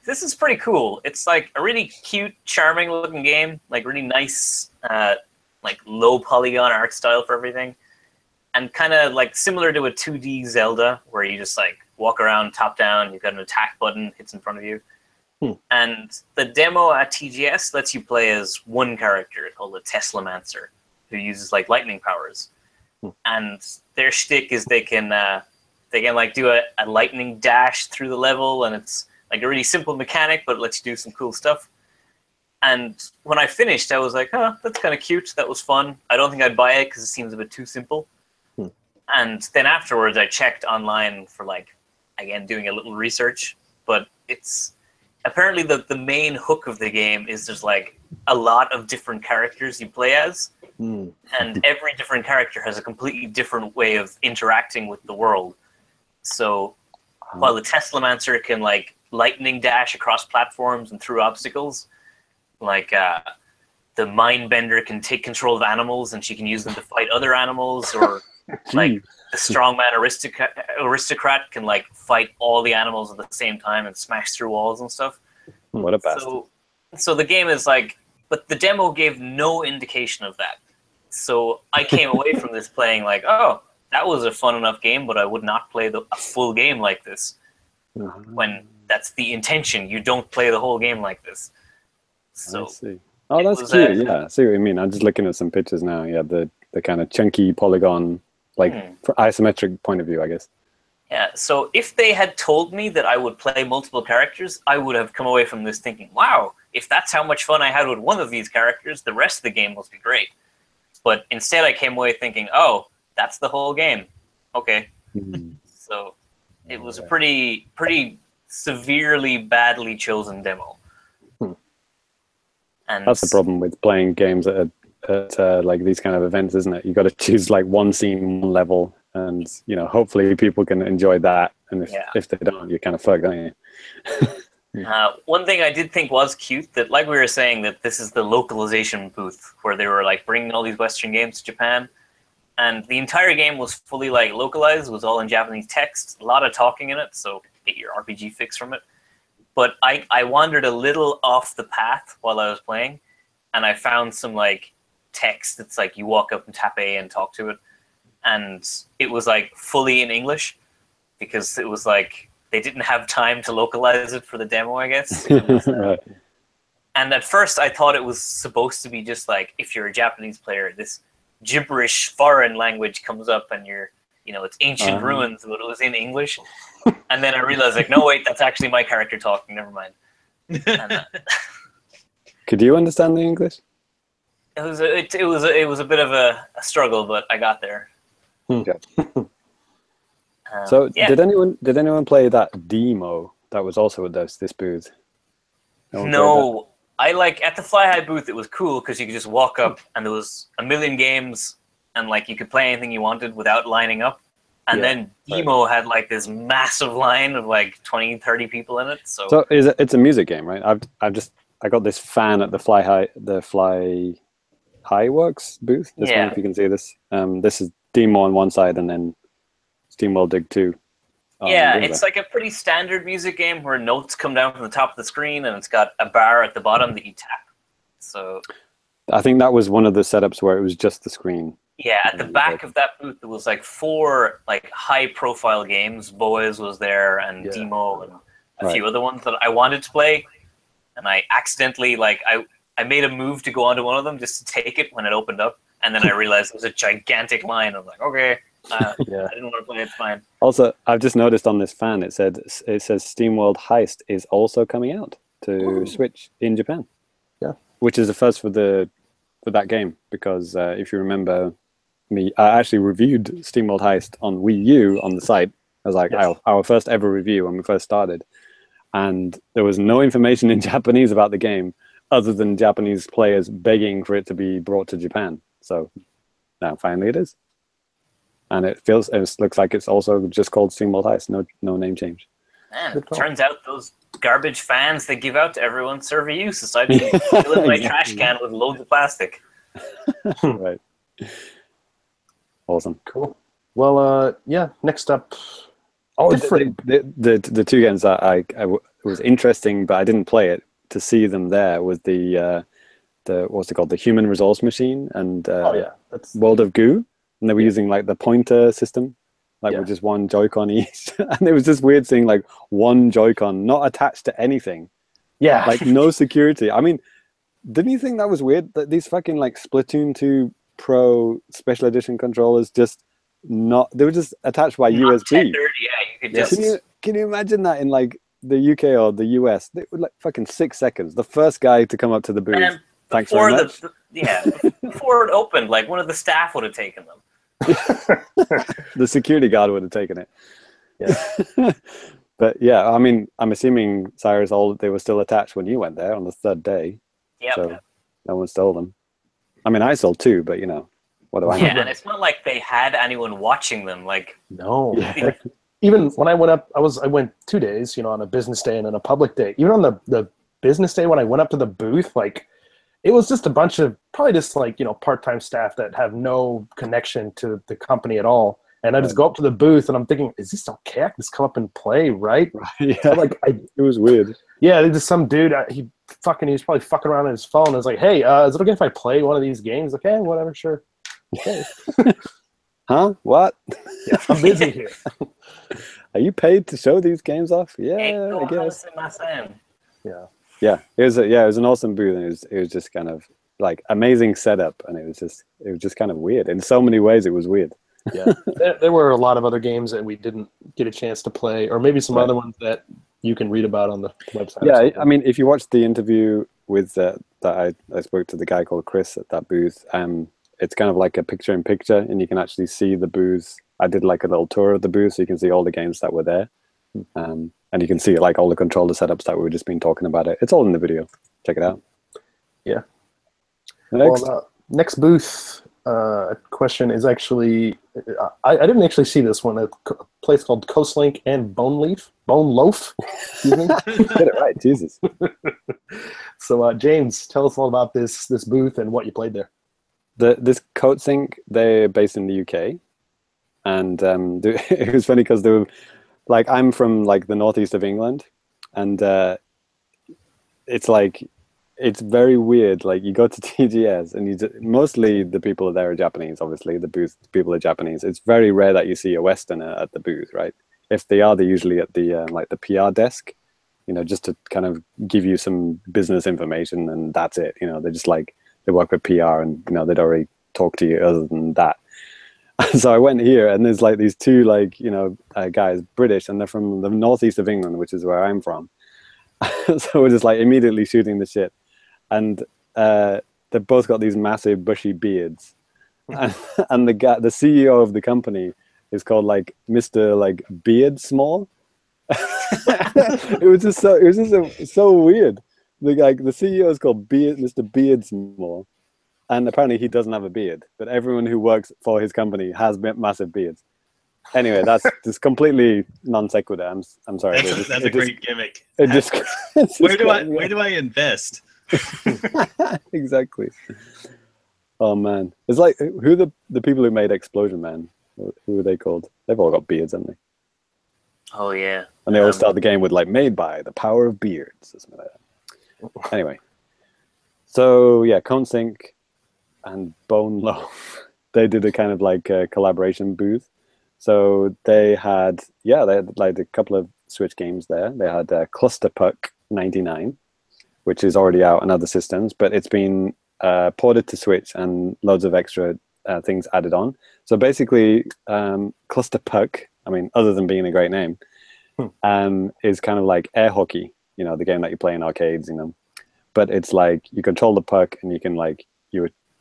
this is pretty cool. It's like a really cute, charming looking game, like really nice, like low polygon art style for everything. And kind of like similar to a 2D Zelda, where you just like walk around top down, you've got an attack button, hits in front of you. And the demo at TGS lets you play as one character called the Teslamancer, who uses like lightning powers. And their shtick is they can like do a lightning dash through the level, and it's like a really simple mechanic, but it lets you do some cool stuff. And when I finished, I was like, "Oh, that's kind of cute. That was fun. I don't think I'd buy it because it seems a bit too simple." And then afterwards, I checked online for like, again, doing a little research. But it's apparently the main hook of the game is there's like a lot of different characters you play as, and every different character has a completely different way of interacting with the world. So while the Teslamancer can like lightning dash across platforms and through obstacles, like the Mindbender can take control of animals and she can use them to fight other animals, or like the strongman aristocrat can like fight all the animals at the same time and smash through walls and stuff. What a bastard. So the game is like, but the demo gave no indication of that. So I came away from this playing like, oh, that was a fun enough game, but I would not play a full game like this. When that's the intention. You don't play the whole game like this. So I see. Oh, that's was, cute. Yeah, I see what you mean. I'm just looking at some pictures now. Yeah, the kind of chunky polygon, like for isometric point of view, I guess. Yeah, so if they had told me that I would play multiple characters, I would have come away from this thinking, wow, if that's how much fun I had with one of these characters, the rest of the game must be great. But instead I came away thinking, oh, that's the whole game. Okay. So it was a pretty severely badly chosen demo. And that's the problem with playing games at like these kind of events, isn't it? You got to choose like one scene, one level, and hopefully people can enjoy that. And if they don't, you're kind of fucked, don't you? One thing I did think was cute, that like we were saying, that this is the localization booth where they were like bringing all these Western games to Japan, and the entire game was fully like localized, was all in Japanese text, a lot of talking in it, so get your RPG fix from it. But I wandered a little off the path while I was playing, and I found some like text that's like you walk up and tap A and talk to it, and it was like fully in English because it was like they didn't have time to localize it for the demo, I guess. Right. And at first I thought it was supposed to be just like, if you're a Japanese player, this gibberish foreign language comes up and you're, it's ancient ruins, but it was in English. And then I realized, like, no, wait, that's actually my character talking. Never mind. And, could you understand the English? It was a bit of a struggle, but I got there. Okay. So did anyone play that demo that was also at this booth? No, I like at the Fly High booth. It was cool because you could just walk up and there was a million games and like you could play anything you wanted without lining up. And then demo had like this massive line of like 20, 30 people in it. So it's a music game, right? I got this fan at the Fly High Works booth. This one, if you can see this. This is demo on one side and then SteamWorld Dig 2. It's like a pretty standard music game where notes come down from the top of the screen and it's got a bar at the bottom that you tap. So I think that was one of the setups where it was just the screen. Yeah, at the back of that booth there was like 4 like high profile games. Boys was there and Demo and a few other ones that I wanted to play. And I accidentally I made a move to go onto one of them just to take it when it opened up, and then I realized it was a gigantic line. I was like, okay, I didn't want to play it. It's fine. Also, I've just noticed on this fan it says SteamWorld Heist is also coming out to Switch in Japan. Yeah, which is the first for that game because if you remember me, I actually reviewed SteamWorld Heist on Wii U on the site. I was like our first ever review when we first started, and there was no information in Japanese about the game other than Japanese players begging for it to be brought to Japan. So now finally it is. And it looks like it's also just called SteamWorld Heist, no name change. Man, it turns out those garbage fans they give out to everyone serve a use aside from filling my trash can with loads of plastic. Right. Awesome. Cool. Well, next up. The 2 games that I was interesting, but I didn't play it. To see them there was the what's it called, the Human Resource Machine and that's World of Goo, and they were using like the pointer system, with just one Joy-Con each, and it was just weird seeing like one Joy-Con not attached to anything. Yeah, like no security. I mean, didn't you think that was weird that these fucking like Splatoon 2 Pro Special Edition controllers they were just attached by USB? You could just. Can you imagine that in like the UK or the US? They would like fucking 6 seconds. The first guy to come up to the booth. Thanks very much. Before it opened, like one of the staff would have taken them. The security guard would have taken it. Yeah. But yeah, I mean, I'm assuming, Cyrus, they were still attached when you went there on the 3rd day. Yeah. So no one stole them. I mean, I stole 2, but what do I know? Yeah, and it's not like they had anyone watching them. Like no. Even when I went up, I went 2 days, on a business day and then a public day. Even on the business day when I went up to the booth, like it was just a bunch of probably just like, part-time staff that have no connection to the company at all. And I just go up to the booth and I'm thinking, is this okay? I can just come up and play, right? Yeah. So it was weird. Yeah, there's just some dude, he was probably fucking around on his phone. I was like, hey, is it okay if I play one of these games? Like, hey, whatever, sure. Okay. Huh? What? Yeah, I'm busy here. Are you paid to show these games off? Yeah, hey, I guess. My son. Yeah. Yeah, it was it was an awesome booth, and it was just kind of like amazing setup, and it was just kind of weird in so many ways. It was weird. Yeah, there were a lot of other games that we didn't get a chance to play, or maybe some other ones that you can read about on the website. Yeah, I mean, if you watch the interview with that I spoke to the guy called Chris at that booth, it's kind of like a picture-in-picture, and you can actually see the booth. I did like a little tour of the booth, so you can see all the games that were there, and you can see like all the controller setups that we've just been talking about. It's all in the video. Check it out. Yeah. Next, next booth question is actually I didn't actually see this one. A place called Coastlink and Bone Loaf. Excuse me. get it right, Jesus. So James, tell us all about this booth and what you played there. This Coatsink, they're based in the UK, and it was funny because they were like, I'm from like the northeast of England, and it's very weird. Like you go to TGS, and mostly the people there are Japanese. Obviously, the booth people are Japanese. It's very rare that you see a Westerner at the booth, right? If they are, they're usually at the like the PR desk, just to kind of give you some business information, and that's it. They're just like, they work with PR, and they'd already talk to you other than that. So I went here, and there's like these two guys, British, and they're from the northeast of England, which is where I'm from. So we're just like immediately shooting the shit, and they've both got these massive bushy beards, and the CEO of the company is called like Mr. like Beard Small. It was just so weird. The CEO is called Mr. Beard Small, and apparently he doesn't have a beard, but everyone who works for his company has massive beards. Anyway, that's just completely non sequitur. I'm sorry. That's a great gimmick. Where do I invest? Exactly. Oh man, it's like, who the people who made Explosion Man? Who are they called? They've all got beards, haven't they? Oh yeah. And they all start the game with like, made by the power of beards or something like that. Anyway, so yeah, Coatsink and Bone Loaf, they did a kind of like a collaboration booth. So they had like a couple of Switch games there. They had Cluster Puck 99, which is already out on other systems, but it's been ported to Switch and loads of extra things added on. So basically, Cluster Puck, I mean, other than being a great name, is kind of like air hockey, the game that you play in arcades, But it's like you control the puck, and you can like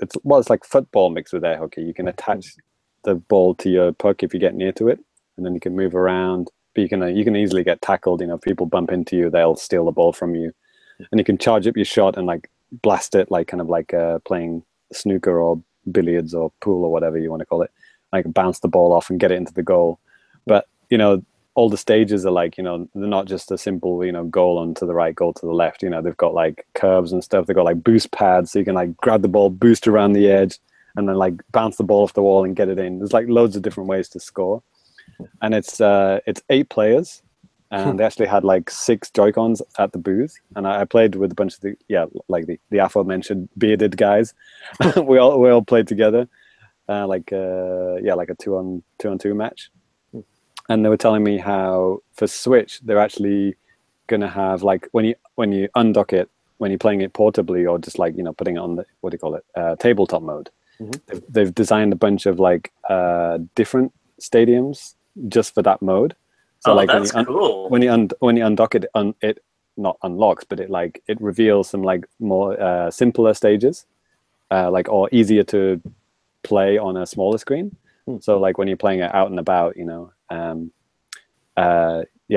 it's like football mixed with air hockey. You can attach the ball to your puck if you get near to it, and then you can move around. But you can easily get tackled. If people bump into you, they'll steal the ball from you, and you can charge up your shot and like blast it, like kind of like playing snooker or billiards or pool or whatever you want to call it. Like bounce the ball off and get it into the goal. But all the stages are like, they're not just a simple, goal on to the right, goal to the left. They've got like curves and stuff. They've got like boost pads, so you can like grab the ball, boost around the edge, and then like bounce the ball off the wall and get it in. There's like loads of different ways to score, and it's 8 players, and they actually had like 6 Joy-Cons at the booth, and I played with a bunch of the aforementioned bearded guys. we all played together, like a 2-on-2 match. And they were telling me how for Switch they're actually gonna have like when you undock it, when you're playing it portably or just like putting it on the tabletop mode. Mm-hmm. They've designed a bunch of like different stadiums just for that mode. So like that's cool. When you undock it, it not unlocks, but it reveals some like more simpler stages, or easier to play on a smaller screen. So like when you're playing it out and about,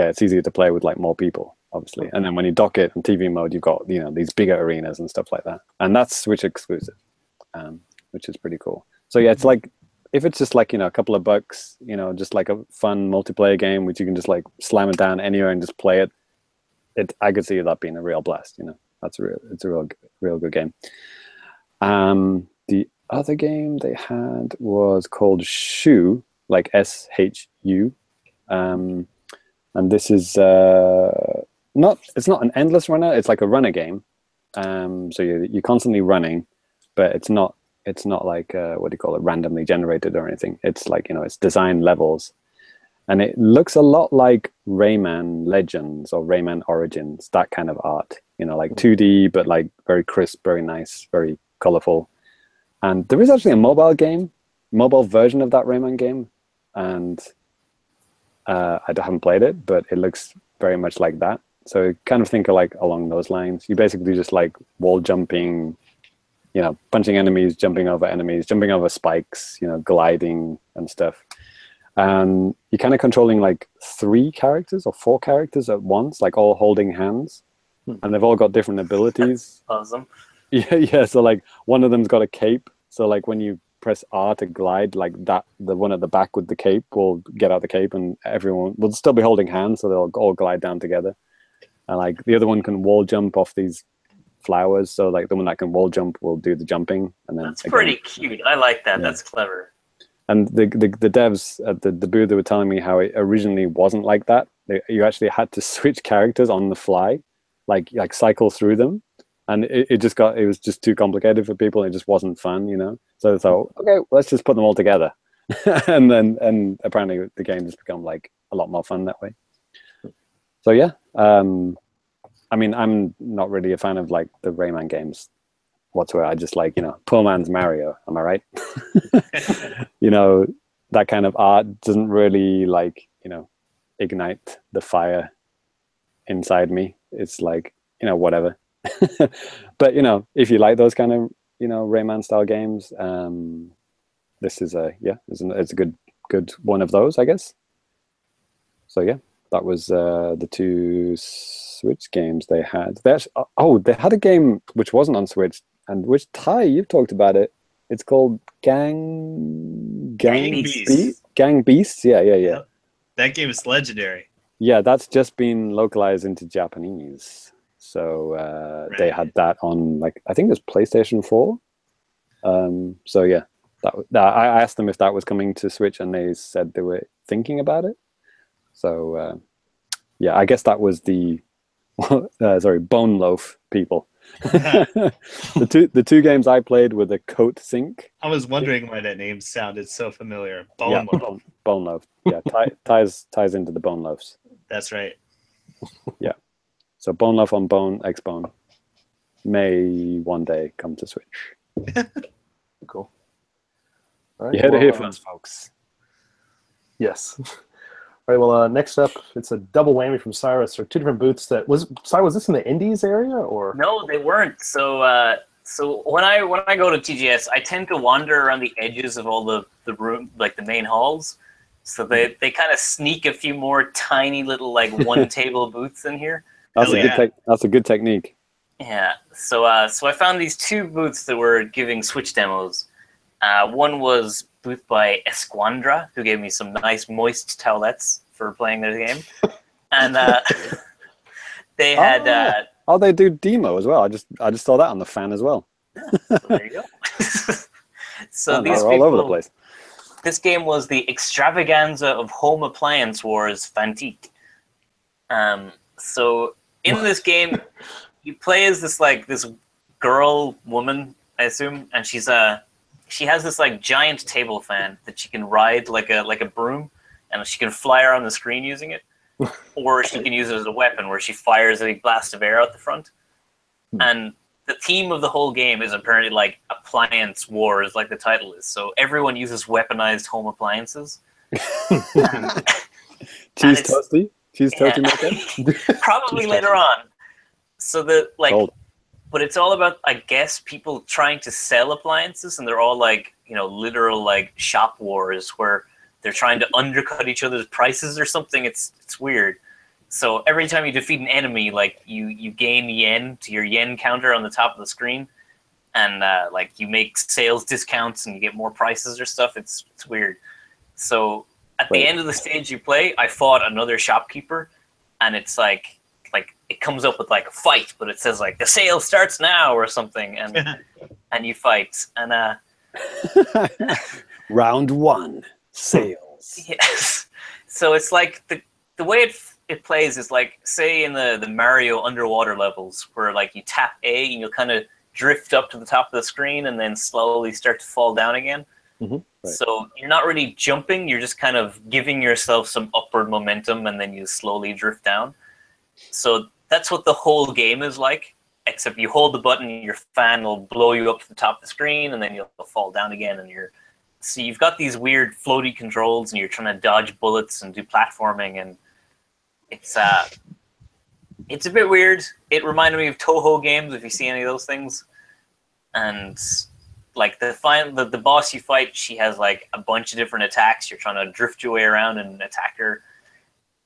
it's easier to play with like more people, obviously. And then when you dock it in TV mode, you've got these bigger arenas and stuff like that, and that's Switch exclusive, which is pretty cool. So yeah, it's like if it's just like a couple of bucks, just like a fun multiplayer game which you can just like slam it down anywhere and just play it. I could see that being a real blast. It's a real good game. The other game they had was called Shu, like SHU, and this is it's not an endless runner. It's like a runner game. So you're constantly running, but it's not like randomly generated or anything. It's like it's designed levels, and it looks a lot like Rayman Legends or Rayman Origins, that kind of art. you know, like 2D, but like very crisp, very nice, very colorful. And there is actually a mobile version of that Rayman game, and I haven't played it, but it looks very much like that. So kind of think of like along those lines. You basically just like wall jumping, you know, punching enemies, jumping over spikes, you know, gliding and stuff. And you're kind of controlling like 3 characters or 4 characters at once, like all holding hands, and they've all got different abilities. That's awesome. Yeah. So like one of them's got a cape. So like when you press R to glide, like that, the one at the back with the cape will get out the cape, and everyone will still be holding hands, so they'll all glide down together. And like the other one can wall jump off these flowers, so like the one that can wall jump will do the jumping, and then that's pretty cute. I like that. Yeah. That's clever. And the devs at the booth, they were telling me how it originally wasn't like that. You actually had to switch characters on the fly, like cycle through them. And it was just too complicated for people. It just wasn't fun, you know. So they thought, okay, let's just put them all together, and apparently the game just become like a lot more fun that way. So yeah, I mean, I'm not really a fan of like the Rayman games whatsoever. I just like, you know, poor man's Mario. Am I right? You know, that kind of art doesn't really like, you know, ignite the fire inside me. It's like, you know, whatever. But you know, if you like those kind of, you know, Rayman style games, this is it's a good one of those, I guess. So yeah, that was the 2 Switch games they had. They had a game which wasn't on Switch, and which Ty, you've talked about it. It's called Gang Beasts. Gang Beasts. Yeah. That game is legendary. Yeah, that's just been localized into Japanese. So right. They had that on, like, I think it was PlayStation 4. So yeah, I asked them if that was coming to Switch, and they said they were thinking about it. So yeah, I guess that was the Bone Loaf people. the two games I played were the Coat Sink. I was wondering why that name sounded so familiar. Bone Loaf. Yeah, ties into the Bone Loafs. That's right. Yeah. So Bone Loaf on Bone X-Bone may one day come to Switch. Cool. All right, you heard it here first, folks. Yes. All right, well, next up, it's a double whammy from Cyrus, or 2 different booths. Was this in the Indies area, or? No, they weren't. So when I go to TGS, I tend to wander around the edges of all the room, like the main halls. So they kind of sneak a few more tiny little like one table booths in here. That's a good technique. Yeah. So I found these 2 booths that were giving Switch demos. One was booth by Esquandra, who gave me some nice moist towelettes for playing their game, and they had. They do demo as well. I just saw that on the fan as well. So there you go. So these people all over the place. This game was the extravaganza of home appliance wars Fantique. So in this game, you play as this woman, I assume, and she has this like giant table fan that she can ride like a broom, and she can fly around the screen using it, or she can use it as a weapon where she fires a big blast of air out the front. And the theme of the whole game is apparently like appliance wars, like the title is. So everyone uses weaponized home appliances. Cheese toasty maker? Probably later on. So but it's all about, I guess, people trying to sell appliances, and they're all like, you know, literal like shop wars where they're trying to undercut each other's prices or something. It's weird. So every time you defeat an enemy, like you gain yen to your yen counter on the top of the screen, and like you make sales discounts and you get more prices or stuff. It's weird. So at the end of the stage you play, I fought another shopkeeper, and it's like it comes up with like a fight, but it says like the sale starts now or something, and you fight, and round 1 sales. Yes. So it's like the way it plays is like, say in the Mario underwater levels, where like you tap A and you'll kind of drift up to the top of the screen and then slowly start to fall down again. Mm-hmm. Right. So you're not really jumping, you're just kind of giving yourself some upward momentum, and then you slowly drift down. So that's what the whole game is like. Except you hold the button, your fan will blow you up to the top of the screen, and then you'll fall down again. And so you've got these weird floaty controls, and you're trying to dodge bullets and do platforming, and it's a bit weird. It reminded me of Toho games, if you see any of those things. And like the boss you fight, she has like a bunch of different attacks. You're trying to drift your way around and attack her.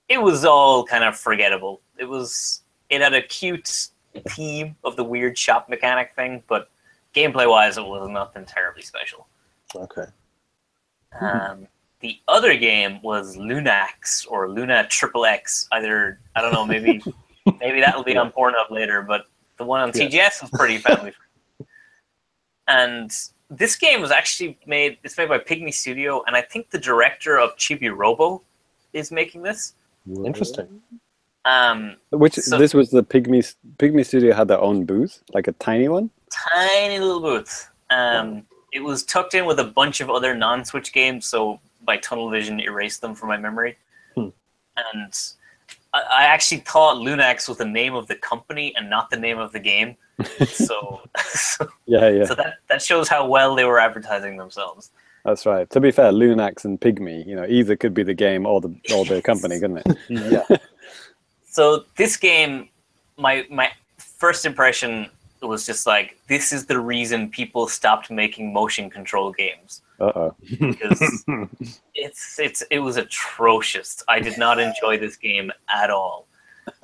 It was all kind of forgettable. It had a cute theme of the weird shop mechanic thing, but gameplay wise, it was nothing terribly special. Okay. The other game was Lunax or Luna Triple X. Either, I don't know, maybe that'll be on Pornhub later, but the one on TGS was pretty family friendly. And this game was actually made by Pygmy Studio, and I think the director of Chibi Robo is making this. Interesting. This was the Pygmy Studio had their own booth, like a tiny one? Tiny little booth. It was tucked in with a bunch of other non-Switch games, so by tunnel vision erased them from my memory. And I actually thought Lunax was the name of the company and not the name of the game. So yeah. So that shows how well they were advertising themselves. That's right. To be fair, Lunax and Pygmy, either could be the game or the company, couldn't it? Yeah. So this game, my first impression was just like, this is the reason people stopped making motion control games. Because it was atrocious. I did not enjoy this game at all.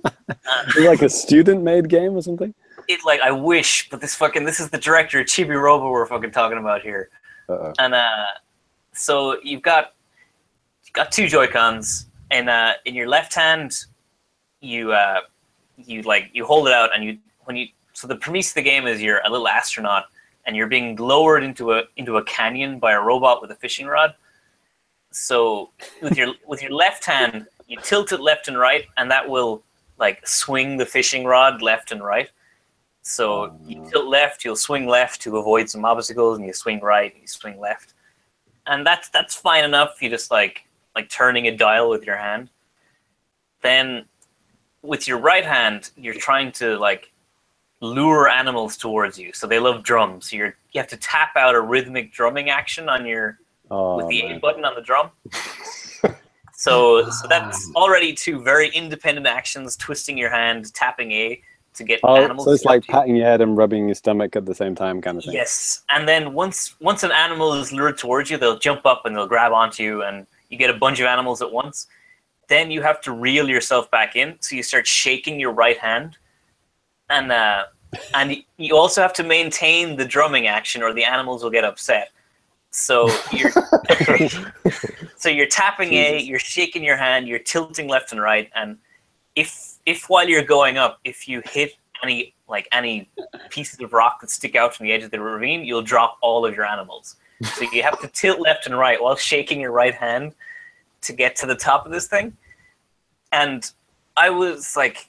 Is it like a student-made game or something? I wish, but this is the director of Chibi Robo we're fucking talking about here. And so you've got two Joy-Cons, and in your left hand, you hold it out, and so the premise of the game is you're a little astronaut, and you're being lowered into a canyon by a robot with a fishing rod. So with your left hand, you tilt it left and right, and that will like swing the fishing rod left and right. So you tilt left, you'll swing left to avoid some obstacles, and you swing right, and you swing left, and that's fine enough. You just like turning a dial with your hand. Then with your right hand, you're trying to like lure animals towards you. So they love drums. So you have to tap out a rhythmic drumming action on with the A button on the drum. So that's already two very independent actions: twisting your hand, tapping A to get animals. So it's like patting your head and rubbing your stomach at the same time, kind of thing. Yes, and then once an animal is lured towards you, they'll jump up and they'll grab onto you, and you get a bunch of animals at once. Then you have to reel yourself back in, so you start shaking your right hand, and you also have to maintain the drumming action, or the animals will get upset. So you're tapping A, you're shaking your hand, you're tilting left and right, and if while you're going up, if you hit any pieces of rock that stick out from the edge of the ravine, you'll drop all of your animals. So you have to tilt left and right while shaking your right hand to get to the top of this thing. And I was like,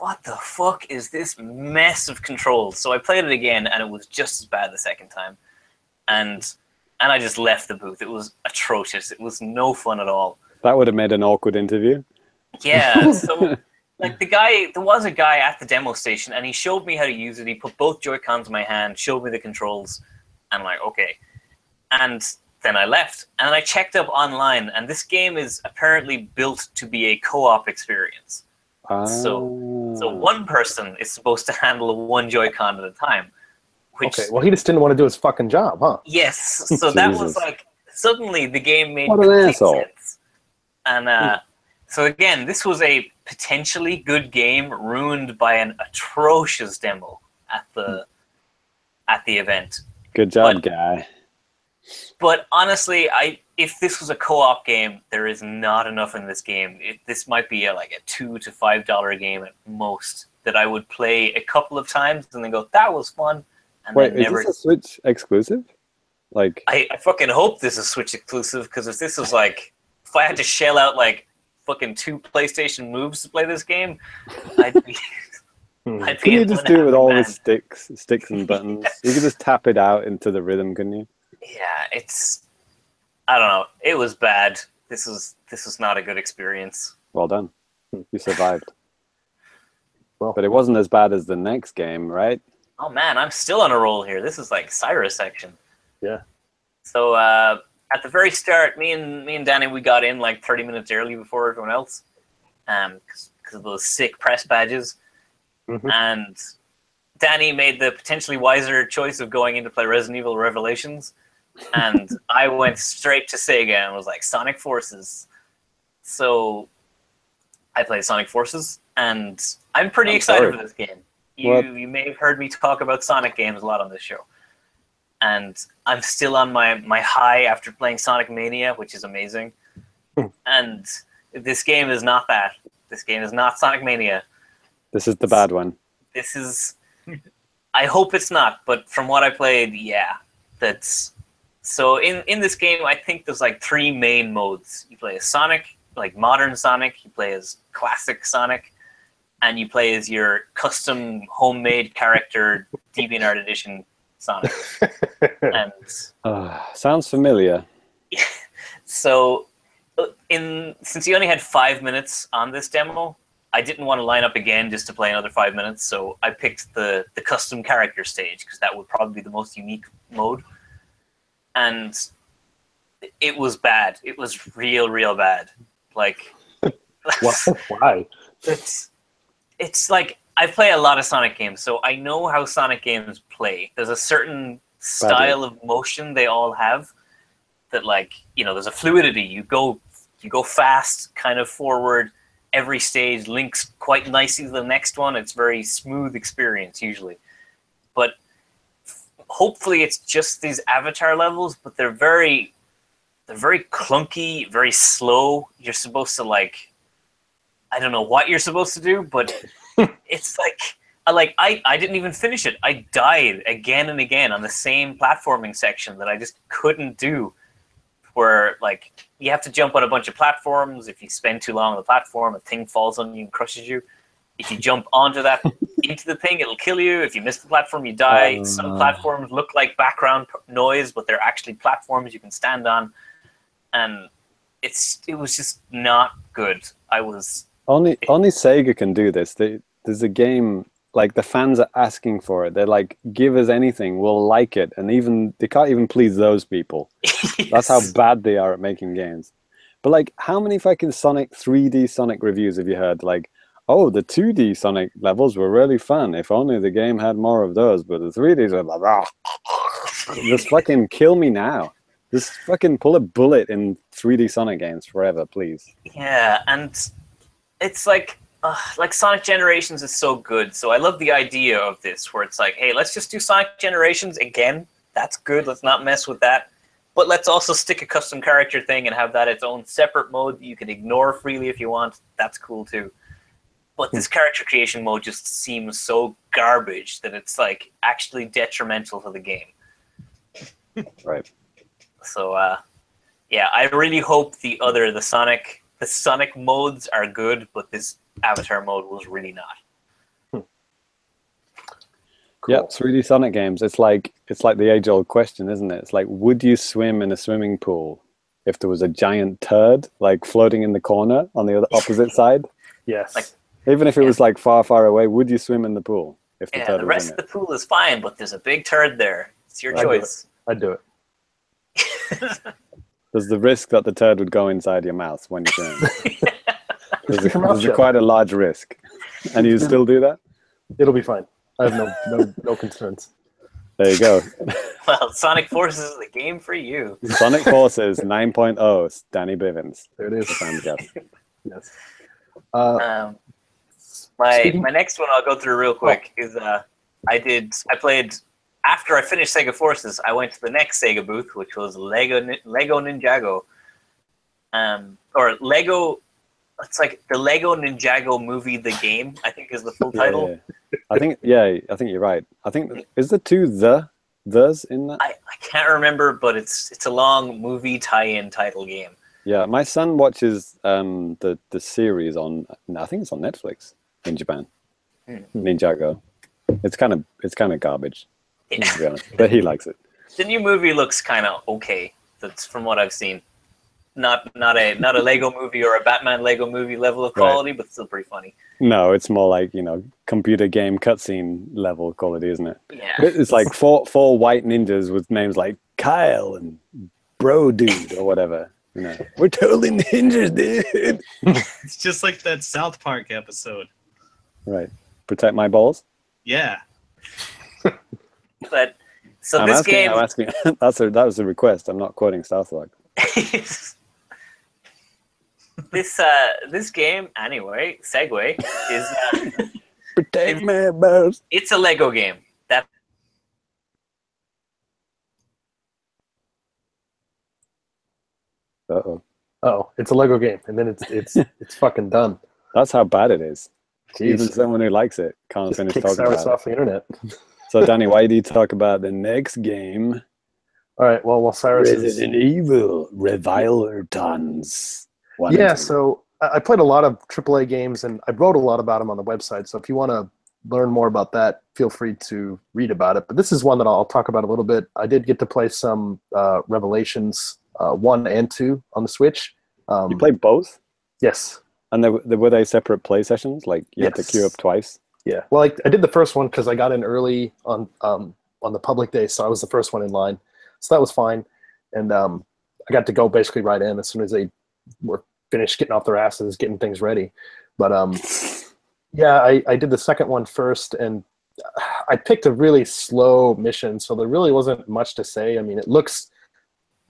what the fuck is this mess of controls? So I played it again, and it was just as bad the second time. And I just left the booth. It was atrocious. It was no fun at all. That would have made an awkward interview. Yeah, so there was a guy at the demo station, and he showed me how to use it. He put both Joy-Cons in my hand, showed me the controls, and I'm like, okay. And then I left, and I checked up online, and this game is apparently built to be a co-op experience. So one person is supposed to handle one Joy-Con at a time. Okay, well, he just didn't want to do his fucking job, huh? Yes, so that was like, suddenly the game made what an asshole. Sense. And so again, this was a potentially good game ruined by an atrocious demo at the event. Good job, guy. But honestly, if this was a co-op game, there is not enough in this game. This might be a $2 to $5 game at most that I would play a couple of times and then go, that was fun. And wait, then never... is this a Switch exclusive? I fucking hope this is Switch exclusive, because if this was if I had to shell out fucking 2 PlayStation moves to play this game, I'd be... Can you just do it with all the sticks and buttons? You could just tap it out into the rhythm, couldn't you? Yeah, I don't know. It was bad. This was not a good experience. Well done. You survived. Well, but it wasn't as bad as the next game, right? Oh man, I'm still on a roll here. This is like Cyrus section. yeah. So at the very start, me and Danny, we got in like 30 minutes early before everyone else, because of those sick press badges. Mhm. And Danny made the potentially wiser choice of going in to play Resident Evil Revelations, and I went straight to Sega and was like Sonic Forces. So I played Sonic Forces, and I'm pretty excited for this game. You may have heard me talk about Sonic games a lot on this show. And I'm still on my high after playing Sonic Mania, which is amazing. And this game is not that. This game is not Sonic Mania. This is the bad one. This is... I hope it's not, but from what I played, yeah. That's... So in this game, I think there's like 3 main modes. You play as Sonic, like modern Sonic. You play as classic Sonic. And you play as your custom homemade character DeviantArt edition Sonic. And sounds familiar. so since you only had 5 minutes on this demo, I didn't want to line up again just to play another 5 minutes, so I picked the custom character stage, because that would probably be the most unique mode. And it was bad. It was real bad. Like, why? It's like, I play a lot of Sonic games, so I know how Sonic games play. There's a certain style of motion they all have that, like, you know, there's a fluidity. You go fast, kind of forward. Every stage links quite nicely to the next one. It's very smooth experience usually. But hopefully it's just these avatar levels, but they're very clunky, very slow. You're supposed to, like, I don't know what you're supposed to do, but it's like I didn't even finish it. I died again and again on the same platforming section that I just couldn't do, where, like, you have to jump on a bunch of platforms. If you spend too long on the platform, a thing falls on you and crushes you. If you jump onto that, into the thing, it'll kill you. If you miss the platform, you die. Some platforms look like background noise, but they're actually platforms you can stand on. And it was just not good. Only Sega can do this. There's a game, like, the fans are asking for it. They're like, give us anything, we'll like it. And even they can't even please those people. Yes. That's how bad they are at making games. But, like, how many fucking 3D Sonic reviews have you heard? Like, oh, the 2D Sonic levels were really fun. If only the game had more of those. But the 3Ds are like, just fucking kill me now. Just fucking pull a bullet in 3D Sonic games forever, please. Yeah, and it's like Sonic Generations is so good. So I love the idea of this, where it's like, hey, let's just do Sonic Generations again. That's good. Let's not mess with that. But let's also stick a custom character thing and have that its own separate mode that you can ignore freely if you want. That's cool too. But this character creation mode just seems so garbage that it's, like, actually detrimental to the game. Right. So yeah, I really hope the Sonic modes are good, but this Avatar mode was really not. Cool. Yeah, 3D Sonic games. It's like the age-old question, isn't it? It's like, would you swim in a swimming pool if there was a giant turd, like, floating in the corner on the opposite side? Yes. Like, even if it was, like, far away, would you swim in the pool if the turd the was rest in of the pool is fine, but there's a big turd there. It's your choice. I'd do it. There's the risk that the turd would go inside your mouth when you swim. There's quite a large risk. And you still do that? It'll be fine. I have no concerns. There you go. Well, Sonic Forces is the game for you. Sonic Forces 9.0, Danny Bivens. There it is. Famicast. Yes. My next one I'll go through real quick is after I finished Sega Forces, I went to the next Sega booth, which was Lego Ninjago. Or Lego, it's like the Lego Ninjago movie, the game, I think is the full title. Yeah. I think you're right. I think, is there two the's in that? I can't remember, but it's a long movie tie-in title game. Yeah, my son watches the series on, I think it's on Netflix in Japan. Ninjago. It's kind of garbage. Yeah. To be honest, but he likes it. The new movie looks kind of okay. That's from what I've seen. Not a Lego movie or a Batman Lego movie level of quality, but still pretty funny. No, it's more like, computer game cutscene level quality, isn't it? Yeah. It's like four white ninjas with names like Kyle and Bro Dude or whatever. We're totally ninjas, dude. It's just like that South Park episode. Right. Protect my balls. Yeah. But so I'm asking. That was a request. I'm not quoting South Park. This game, anyway, segue, is Protect my balls. it's a Lego game. That Oh, it's a Lego game, and then it's fucking done. That's how bad it is. Jeez. Even someone who likes it can't Just finish kick talking Cyrus about off the internet. So, Danny, why do you talk about the next game? All right. Well, while Cyrus Resident Evil Reviler Tons. So I played a lot of AAA games, and I wrote a lot about them on the website. So if you want to learn more about that, feel free to read about it. But this is one that I'll talk about a little bit. I did get to play some Revelations 1 and 2 on the Switch. You played both? Yes. And were they separate play sessions? Like you had to queue up twice? Yeah. Well, I did the first one because I got in early on the public day, so I was the first one in line. So that was fine. And I got to go basically right in as soon as they were finished getting off their asses, getting things ready. But yeah, I did the second one first, and I picked a really slow mission, so there really wasn't much to say. I mean, it looks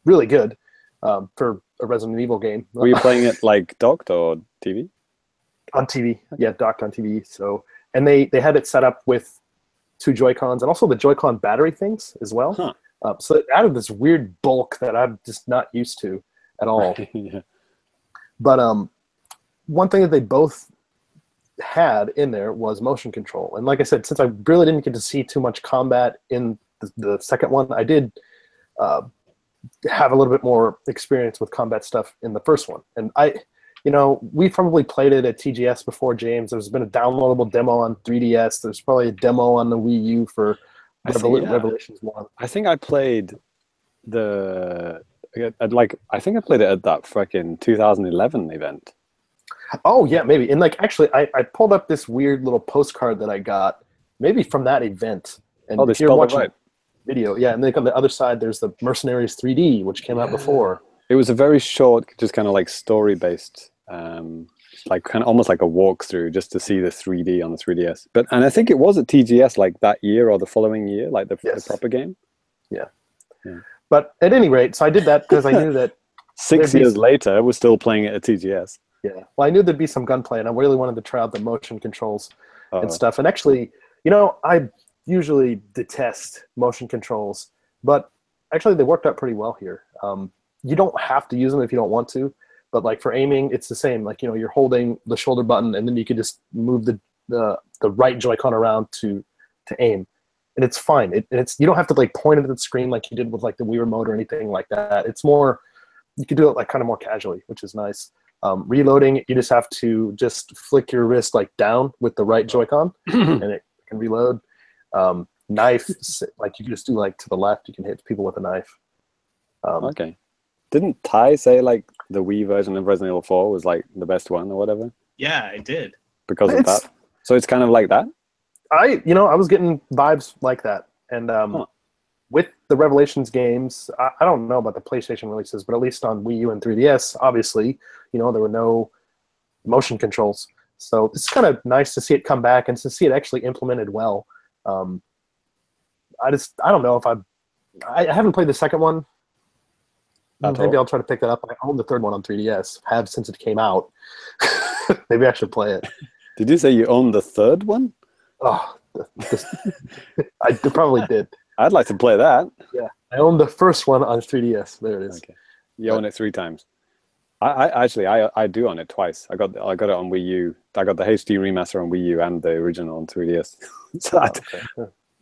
really good for a Resident Evil game. Were you playing it like docked or TV? On TV, yeah, docked on TV. So, and they had it set up with 2 Joy-Cons and also the Joy-Con battery things as well. Huh. So it added this weird bulk that I'm just not used to at all. Yeah. But one thing that they both had in there was motion control. And like I said, since I really didn't get to see too much combat in the second one, I did have a little bit more experience with combat stuff in the first one. And we probably played it at TGS before, James. There's been a downloadable demo on 3DS. There's probably a demo on the Wii U for Revelations 1. I think I played I think I played it at that fucking 2011 event. Oh, yeah, maybe. And actually, I pulled up this weird little postcard that I got, maybe from that event. And they if you're spelled it watching right. video, yeah, and then on the other side, there's the Mercenaries 3D, which came out before. It was a very short, just kind of like story-based, like kind of almost like a walkthrough, just to see the 3D on the 3DS. And I think it was at TGS like that year or the following year, like the proper game. Yeah. But at any rate, so I did that because I knew that 6 years later, we're still playing it at TGS. Yeah. Well, I knew there'd be some gunplay, and I really wanted to try out the motion controls and stuff. And actually, I usually detest motion controls, but actually they worked out pretty well here. You don't have to use them if you don't want to, but like for aiming, it's the same. Like, you're holding the shoulder button, and then you can just move the right Joy-Con around to aim, and it's fine. You don't have to point it at the screen like you did with the Wii Remote or anything like that. It's more, you can do it kind of more casually, which is nice. Reloading, you just have to flick your wrist down with the right Joy-Con, and it can reload. Knife, you can just do to the left. You can hit people with a knife. Okay. Didn't Ty say the Wii version of Resident Evil 4 was the best one or whatever? Yeah, I did. Because of that? So it's kind of like that? I was getting vibes like that. And with the Revelations games, I don't know about the PlayStation releases, but at least on Wii U and 3DS, obviously, there were no motion controls. So it's kind of nice to see it come back and to see it actually implemented well. I don't know if I haven't played the second one. Maybe I'll try to pick that up. I own the third one on 3DS. Have since it came out. Maybe I should play it. Did you say you own the third one? Oh, I probably did. I'd like to play that. Yeah, I own the first one on 3DS. There it is. Okay. You own it 3 times. I do own it twice. I got it on Wii U. I got the HD remaster on Wii U and the original on 3DS. So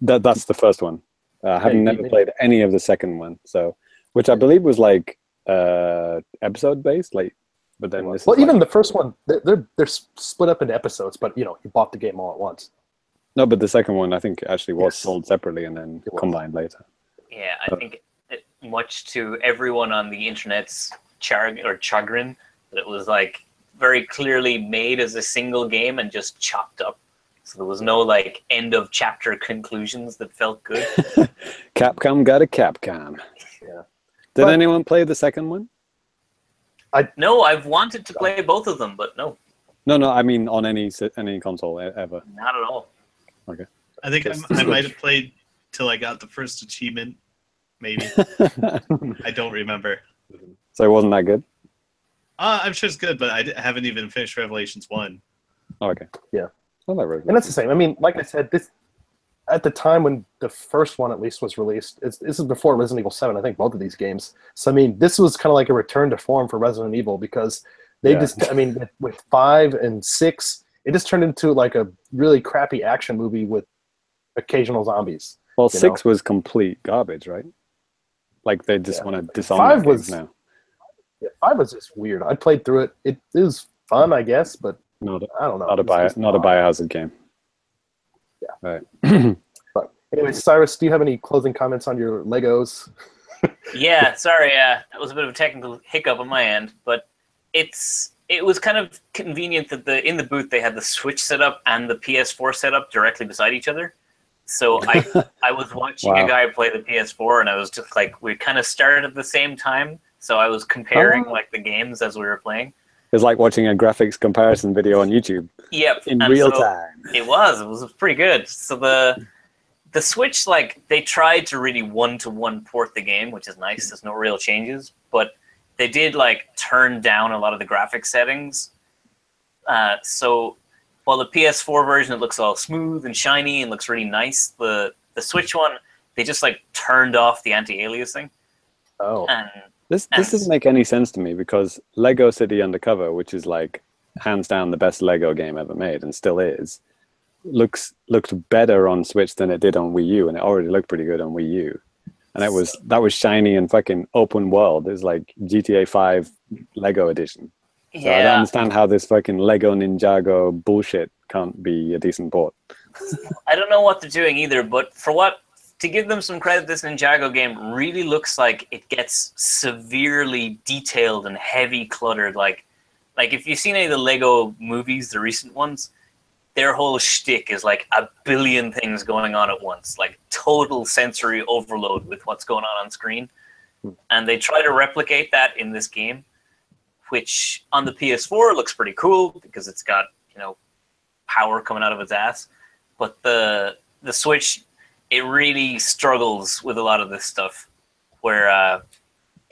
that's the first one. I have never played any of the second one. So, which I believe was episode based, but then this even the first one, they're split up into episodes, but you bought the game all at once. No, but the second one I think actually was sold separately and then combined later. Yeah, I think much to everyone on the internet's chagrin, that it was very clearly made as a single game and just chopped up. So there was no like end of chapter conclusions that felt good. Capcom got a Capcom. Yeah. Did anyone play the second one? No, I've wanted to play both of them, but no. No, I mean on any console ever. Not at all. Okay. I think I might have played till I got the first achievement, maybe. I don't remember. So it wasn't that good? I'm sure it's good, but I haven't even finished Revelations 1. Oh, okay. Yeah. Well, that really And that's the same. I mean, like I said, this at the time when the first one at least was released, this is before Resident Evil 7, I think, both of these games. So, I mean, this was kind of like a return to form for Resident Evil because they just, I mean, with 5 and 6, it just turned into like a really crappy action movie with occasional zombies. Well, 6 was complete garbage, right? Like they just want to disown 5 was now. Yeah, 5 was just weird. I played through it. It was fun, I guess, but I don't know. Not a Biohazard game. Yeah. Right. But anyway, Cyrus, do you have any closing comments on your Legos? Yeah, sorry, that was a bit of a technical hiccup on my end, but it was kind of convenient that in the booth they had the Switch setup and the PS4 setup directly beside each other. So I was watching a guy play the PS4, and I was just like, we kind of started at the same time, so I was comparing like the games as we were playing. It's like watching a graphics comparison video on YouTube. Yep, in real time. It was pretty good. So the Switch, like, they tried to really one-to-one port the game, which is nice. There's no real changes, but they did like turn down a lot of the graphics settings. So while the PS4 version, it looks all smooth and shiny and looks really nice, the Switch one, they just like turned off the anti-aliasing. Oh. And This doesn't make any sense to me because Lego City Undercover, which is like hands down the best Lego game ever made and still is, looked better on Switch than it did on Wii U, and it already looked pretty good on Wii U. And that was shiny and fucking open world. It was like GTA 5 Lego edition. So yeah. I don't understand how this fucking Lego Ninjago bullshit can't be a decent port. I don't know what they're doing either, but to give them some credit, this Ninjago game really looks like it gets severely detailed and heavy cluttered. Like if you've seen any of the Lego movies, the recent ones, their whole shtick is like a billion things going on at once, like total sensory overload with what's going on screen. And they try to replicate that in this game, which on the PS4 looks pretty cool because it's got, power coming out of its ass. But the Switch, it really struggles with a lot of this stuff where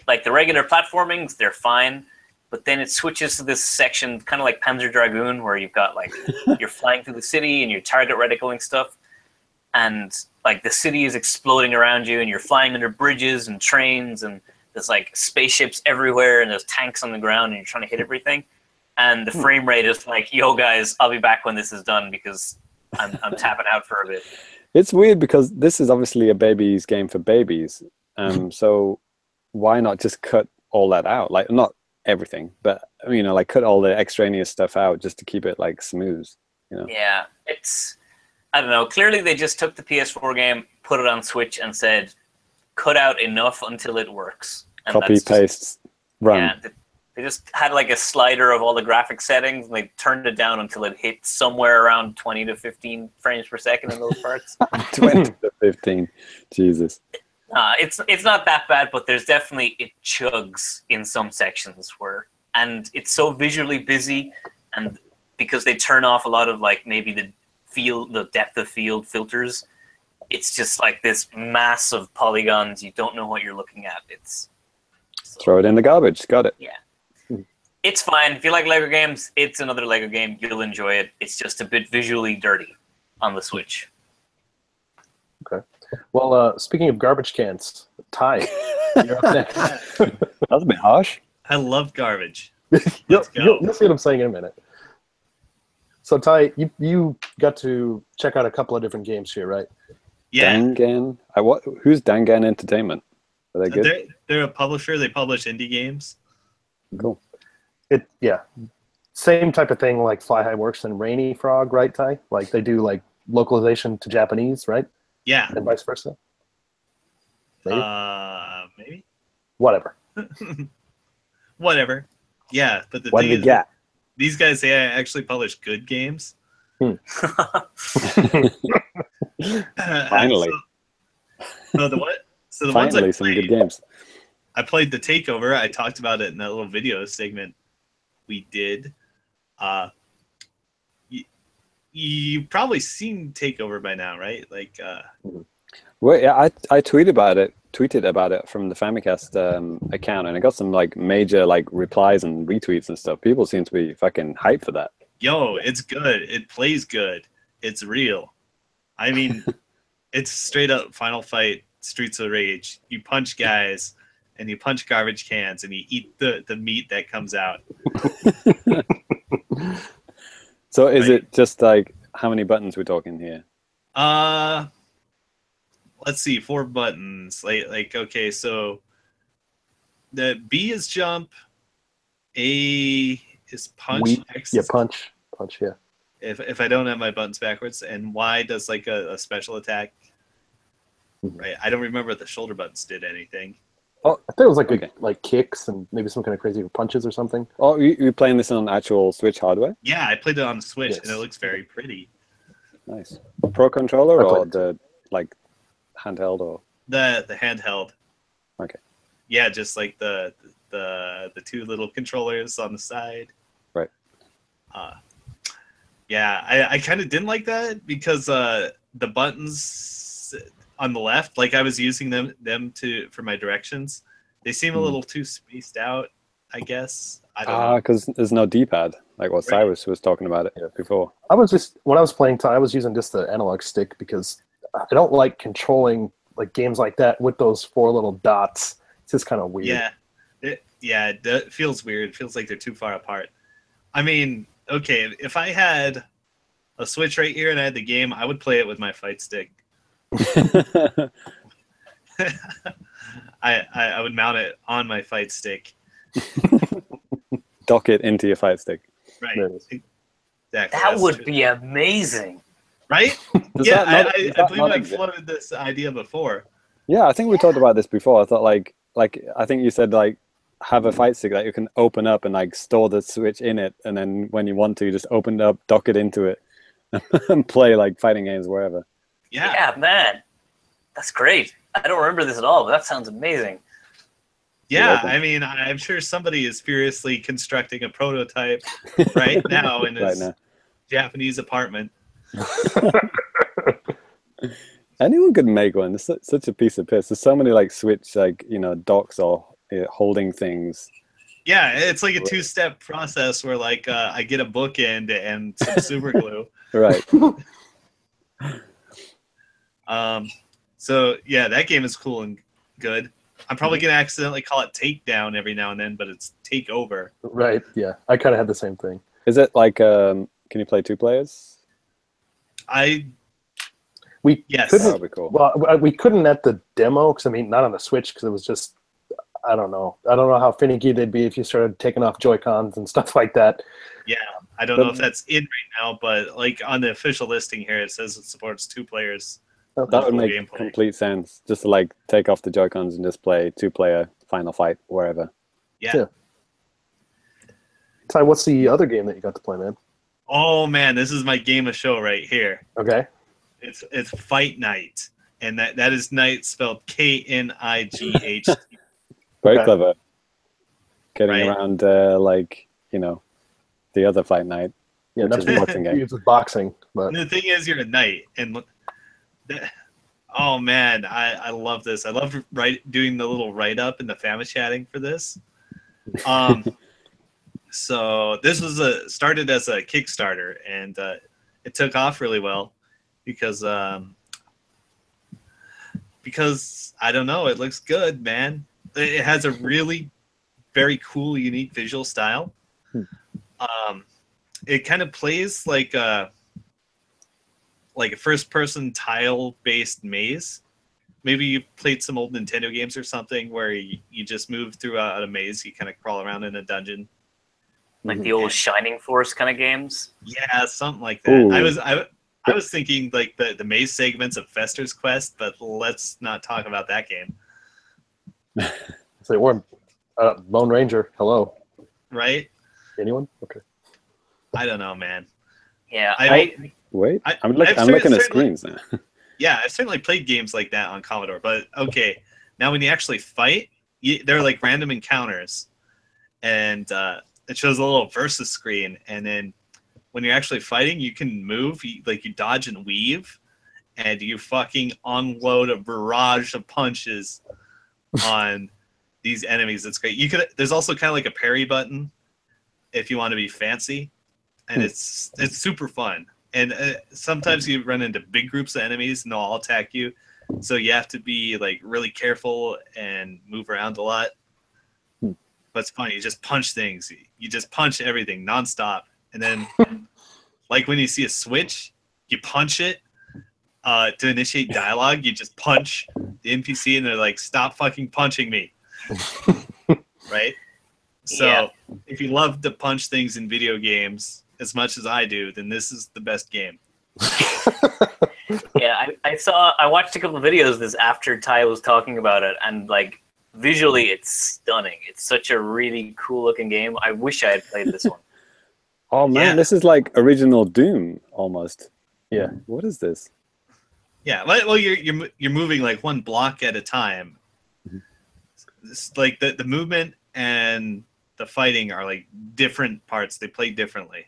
like the regular platformings, they're fine, but then it switches to this section kind of like Panzer Dragoon where you've got like you're flying through the city and you're target reticuling stuff, and like the city is exploding around you and you're flying under bridges and trains and there's like spaceships everywhere and there's tanks on the ground and you're trying to hit everything, and the frame rate is like, yo guys, I'll be back when this is done because I'm tapping out for a bit. It's weird because this is obviously a baby's game for babies. So why not just cut all that out? Like, not everything, but like cut all the extraneous stuff out just to keep it like smooth. Yeah, I don't know. Clearly, they just took the PS4 game, put it on Switch, and said, cut out enough until it works. And copy, paste, run. Yeah, they just had like a slider of all the graphic settings, and they turned it down until it hit somewhere around 20 to 15 frames per second in those parts. 20 to 15. Jesus. It's not that bad, but there's definitely, it chugs in some sections and it's so visually busy, and because they turn off a lot of like maybe the depth of field filters, it's just like this mass of polygons. You don't know what you're looking at. Throw it in the garbage. Got it. Yeah. It's fine. If you like Lego games, it's another Lego game. You'll enjoy it. It's just a bit visually dirty on the Switch. Okay. Well, speaking of garbage cans, Ty, you're up next. That was a bit harsh. I love garbage. You'll see what I'm saying in a minute. So, Ty, you got to check out a couple of different games here, right? Yeah. Dangan? Who's Dangan Entertainment? Are they good? They're a publisher. They publish indie games. Cool. Same type of thing like Fly High Works and Rainy Frog, right, Ty? Like they do like localization to Japanese, right? Yeah. And vice versa. Maybe. Whatever. Whatever. Yeah, but the What thing do you is, got? these guys say I actually publish good games. Finally. So the what? So the Finally, ones some good games. I played the Takeover. I talked about it in that little video segment we did. You've probably seen Takeover by now, right? Like, well, yeah, I tweeted about it from the Famicast account, and I got some like major like replies and retweets and stuff. People seem to be fucking hyped for that. yo, it's good. It plays good. It's real. I mean, it's straight up Final Fight, Streets of Rage. You punch guys, and you punch garbage cans, and you eat the meat that comes out. So is it just like how many buttons we're talking here? Let's see, 4 buttons. Like okay, so the B is jump, A is punch, X is punch, yeah. If I don't have my buttons backwards, and Y does like a special attack. Right, I don't remember if the shoulder buttons did anything. Oh, I think it was like like kicks and maybe some kind of crazy punches or something. Oh, you playing this on actual Switch hardware? Yeah, I played it on the Switch, and it looks very pretty. Nice. Pro controller or the like handheld or the handheld? Okay. Yeah, just like the 2 little controllers on the side. Right. Yeah, I kind of didn't like that because the buttons on the left, like I was using them for my directions, they seem a little too spaced out, I guess. I don't know. Because there's no D-pad, like what Cyrus was talking about it before. When I was playing, I was using just the analog stick because I don't like controlling like games like that with those 4 little dots. It's just kind of weird. Yeah, it feels weird. It feels like they're too far apart. I mean, okay, if I had a Switch right here and I had the game, I would play it with my fight stick. I would mount it on my fight stick. Dock it into your fight stick. Right. Exactly. That would be amazing. Right? Yeah, I believe I floated this idea before. Yeah, I think we talked about this before. I thought like I think you said like have a fight stick that you can open up and like store the Switch in it, and then when you want to, just open it up, dock it into it, and play like fighting games wherever. Yeah, man, that's great. I don't remember this at all, but that sounds amazing. Yeah, I mean, I'm sure somebody is furiously constructing a prototype right now in his Japanese apartment. Anyone could make one. It's such a piece of piss. There's so many like Switch docks or holding things. Yeah, it's like a 2-step process where like I get a bookend and some super glue. Right. So yeah, that game is cool and good. I'm probably gonna accidentally call it Takedown every now and then, but it's Takeover. Right. Yeah, I kind of had the same thing. Is it like can you play 2 players? Yes. That would be cool. Well, we couldn't at the demo because I mean not on the Switch because it was just I don't know how finicky they'd be if you started taking off Joy-Cons and stuff like that. Yeah, I don't know if that's in right now, but like on the official listing here, it says it supports 2 players. That would make complete sense. Just to like take off the Joy-Cons and just play 2-player Final Fight wherever. Yeah. Ty, what's the other game that you got to play, man? Oh man, this is my game of show right here. Okay. It's Fight Night, and that is night spelled Knight. Very clever. Getting around the other Fight Night. Yeah, that's boxing game. It's boxing, but the thing is, you're a knight, and oh man, I love this. I love doing the little write up and the Famichatting for this. So this was started as a Kickstarter, and it took off really well because I don't know, it looks good, man. It has a really very cool, unique visual style. It kind of plays like a first-person tile-based maze. Maybe you played some old Nintendo games or something where you just move throughout a maze. You kind of crawl around in a dungeon, like the old Shining Force kind of games. Yeah, something like that. Ooh. I was thinking like the maze segments of Fester's Quest, but let's not talk about that game. Say, Lone Ranger, hello. Right? Anyone? Okay. I don't know, man. Yeah, Wait, I'm looking at screens now. Yeah, I've certainly played games like that on Commodore, but okay. Now, when you actually fight, they're like random encounters, and it shows a little versus screen, and then when you're actually fighting, you can move, you dodge and weave, and you fucking unload a barrage of punches on these enemies. It's great. There's also kind of like a parry button if you want to be fancy, and it's super fun. And sometimes you run into big groups of enemies, and they'll all attack you. So you have to be like really careful and move around a lot. But it's funny. You just punch things. You just punch everything nonstop. And then, like when you see a switch, you punch it to initiate dialogue. You just punch the NPC, and they're like, "Stop fucking punching me!" Right? So if you love to punch things in video games as much as I do, then this is the best game. Yeah, I watched a couple of videos of this after Ty was talking about it, and like visually it's stunning. It's such a really cool looking game. I wish I had played this one. Oh man, this is like original Doom almost. Yeah. What is this? Yeah, well, you're moving like one block at a time. It's like the movement and the fighting are like different parts. They play differently.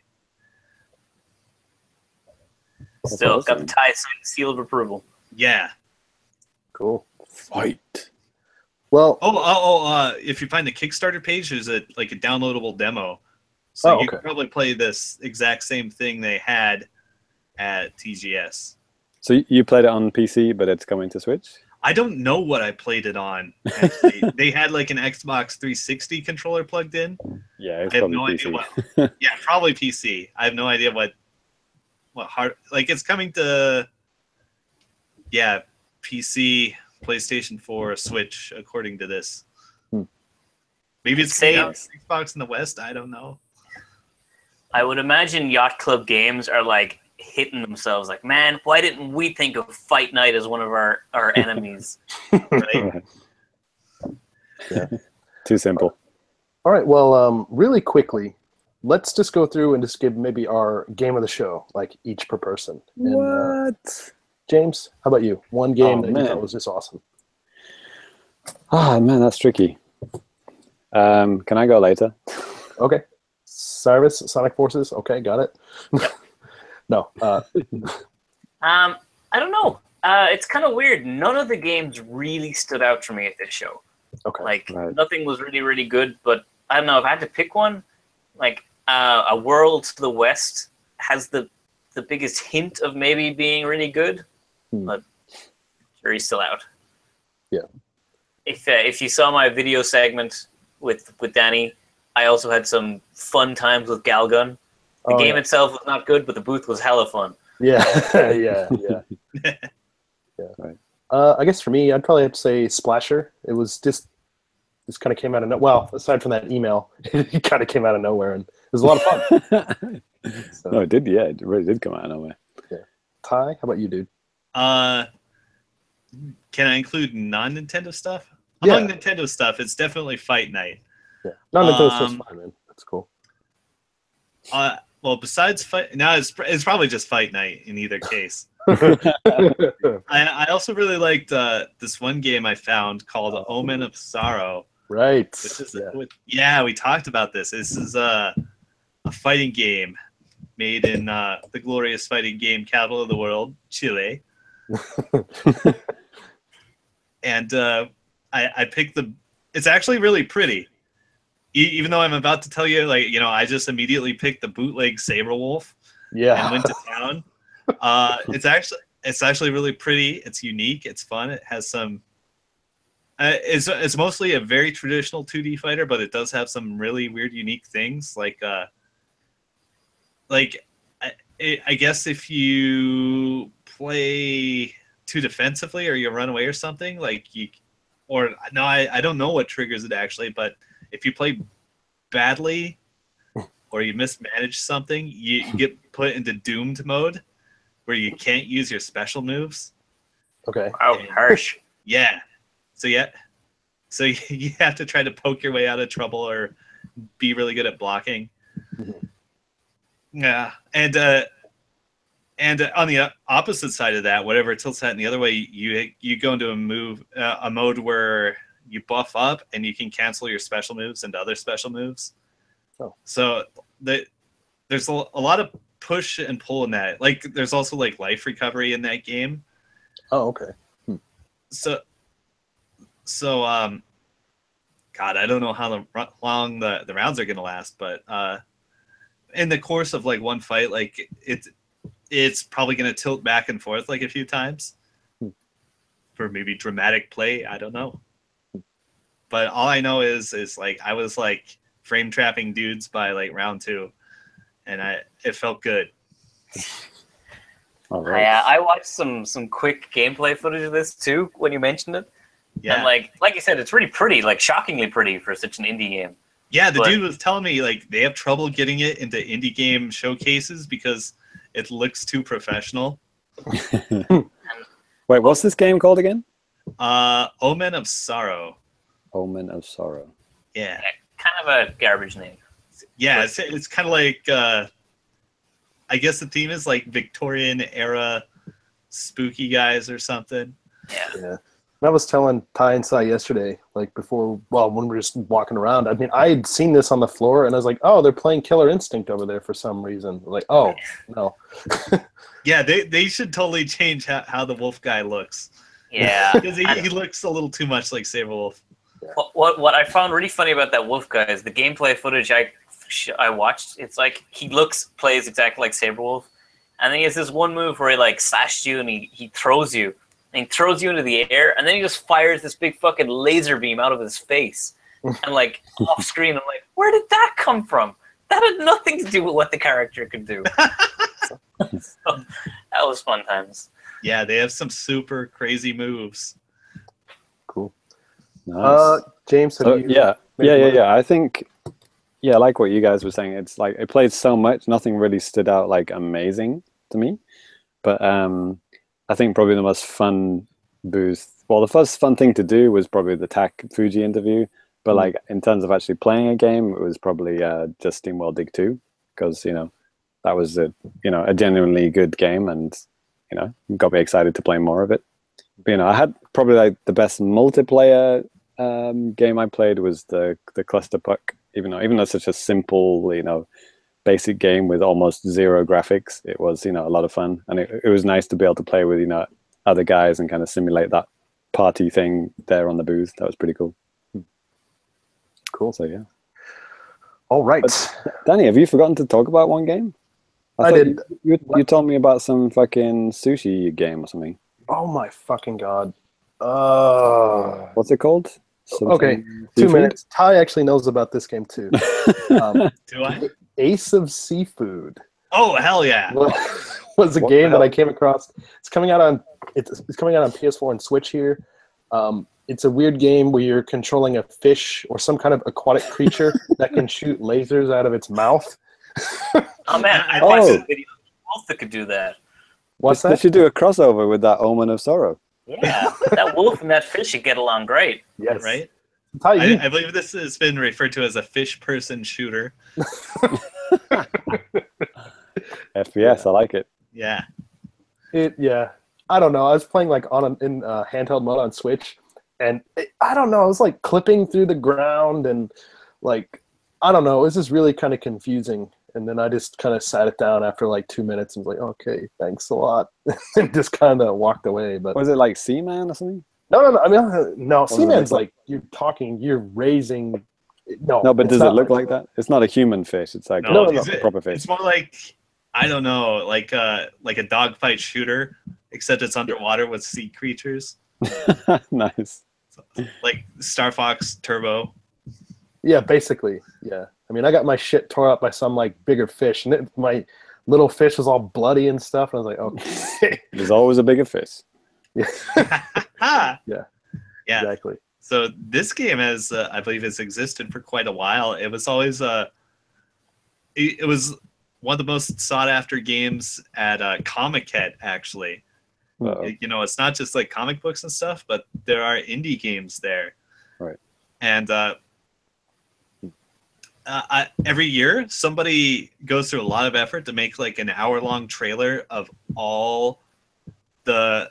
Still got the Ty seal of approval. Yeah. Cool. Fight. Well. If you find the Kickstarter page, there's a downloadable demo. So you could probably play this exact same thing they had at TGS. So you played it on PC, but it's coming to Switch? I don't know what I played it on. Actually, they had like an Xbox 360 controller plugged in. Yeah, it's I have probably no PC. idea what. Yeah, probably PC. I have no idea what hard. Like it's coming to. Yeah, PC, PlayStation 4, Switch, according to this. Maybe it's Xbox in the West. I don't know. I would imagine Yacht Club Games are like hitting themselves like, man, why didn't we think of Fight Night as one of our enemies? Right? Yeah. Too simple. All right. Well, really quickly, let's just go through and just give maybe our game of the show, like each per person. And, What? James, how about you? One game that you thought was just awesome. Ah, man, that's tricky. Can I go later? Okay. Cyrus, Sonic Forces. Okay, got it. No. I don't know. It's kind of weird. None of the games really stood out for me at this show. Okay. Nothing was really, really good. But I don't know if I had to pick one. Like A World to the West has the biggest hint of maybe being really good, but sure he's still out. Yeah. If you saw my video segment with Danny, I also had some fun times with Galgun. The game itself was not good, but the booth was hella fun. Yeah, yeah. Right. I guess for me, I'd probably have to say Splasher. It was just kind of came out of nowhere. Well, aside from that email, it kind of came out of nowhere, and it was a lot of fun. So, no, it did. Yeah, it really did come out of nowhere. Yeah. Ty, how about you, dude? Can I include non-Nintendo stuff? Yeah. Among Nintendo stuff, it's definitely Fight Night. Yeah, non-Nintendo stuff's fine, man. That's cool. Well, besides Fight, now it's probably just Fight Night in either case. I also really liked this one game I found called Omen of Sorrow. Right. Which is we talked about this. This is a fighting game made in the glorious fighting game capital of the world, Chile. And I picked it's actually really pretty. Even though I'm about to tell you, I just immediately picked the bootleg Saberwolf. Yeah. And went to town. It's actually really pretty. It's unique. It's fun. It has some. It's mostly a very traditional 2D fighter, but it does have some really weird, unique things. I guess if you play too defensively or you run away or something, I don't know what triggers it actually, but if you play badly or you mismanage something, you get put into doomed mode where you can't use your special moves. Okay. Wow, harsh. Yeah. So you have to try to poke your way out of trouble or be really good at blocking. Yeah, and on the opposite side of that, whatever tilts that in the other way, you go into a mode where you buff up and you can cancel your special moves into other special moves. Oh. So there's a lot of push and pull in that. Like there's also like life recovery in that game. Oh, okay. So God, I don't know how long the rounds are gonna last, but in the course of like one fight, like it's probably gonna tilt back and forth like a few times for maybe dramatic play. I don't know, but all I know is like I was like frame trapping dudes by like round 2, and it felt good. All right. I watched some quick gameplay footage of this too when you mentioned it. Yeah, And like you said, it's really pretty, like shockingly pretty for such an indie game. yeah. The dude was telling me like they have trouble getting it into indie game showcases because it looks too professional. Wait, what's this game called again? Omen of Sorrow. Omen of Sorrow. Yeah. Kind of a garbage name. Yeah, it's kind of like I guess the theme is like Victorian era spooky guys or something. Yeah. I was telling Ty and Sai yesterday, like when we were just walking around, I mean, I had seen this on the floor and I was like, oh, they're playing Killer Instinct over there for some reason. Like, oh, no. Yeah, they should totally change how the wolf guy looks. Yeah. Because he looks a little too much like Saberwolf. What I found really funny about that wolf guy is the gameplay footage I watched. It's like he plays exactly like Saberwolf, and then he has this one move where he like slashes you and he throws you. And he throws you into the air, and then he just fires this big fucking laser beam out of his face. And like off screen, I'm like, where did that come from? That had nothing to do with what the character could do. So, that was fun times. Yeah, they have some super crazy moves. Cool. Nice. James, have you? Yeah. I think, like what you guys were saying, it's like it played so much, nothing really stood out like amazing to me. But I think probably the most fun boost. Well, the first fun thing to do was probably the Tak Fuji interview. But like in terms of actually playing a game, it was probably just SteamWorld Dig 2, because that was a genuinely good game, and got me excited to play more of it. But I had probably like the best multiplayer game I played was the Cluster Puck. Even though it's such a simple basic game with almost zero graphics, it was a lot of fun, and it was nice to be able to play with other guys and kind of simulate that party thing there on the booth. That was pretty cool. Cool. So yeah. All right. But, Danny, have you forgotten to talk about one game? I did. You told me about some fucking sushi game or something. Oh my fucking god. What's it called? Okay, 2 minutes. Ty actually knows about this game too. Do I? Ace of Seafood. Oh hell yeah! Was a game that I came across. It's coming out on PS4 and Switch here. It's a weird game where you're controlling a fish or some kind of aquatic creature that can shoot lasers out of its mouth. Oh man, I watched a video of wolf that could do that. What's that? They should do a crossover with that Omen of Sorrow. Yeah, that wolf and that fish should get along great. Yes. Right? Ty, I believe this has been referred to as a fish person shooter. FPS, I like it. Yeah. I don't know. I was playing like in handheld mode on Switch, and I don't know. I was like clipping through the ground, and like I don't know. It was just really kind of confusing. And then I just kind of sat it down after like 2 minutes and was like, okay, thanks a lot, and just kind of walked away. But was it like Seaman or something? No. I mean, no. Seaman's like you're raising. No, but does it look like that? It's not a human fish. It's like a proper fish. It's more like, I don't know, like a dogfight shooter, except it's underwater with sea creatures. Nice. Like Star Fox Turbo. Yeah, basically. Yeah. I mean, I got my shit tore up by some like bigger fish, and my little fish was all bloody and stuff. And I was like, okay. There's always a bigger fish. Yeah. Yeah. Exactly. So this game has, I believe, has existed for quite a while. It was always it was one of the most sought after games at Comic-Con, actually. It's not just like comic books and stuff, but there are indie games there. Right. And every year somebody goes through a lot of effort to make like an hour-long trailer of all the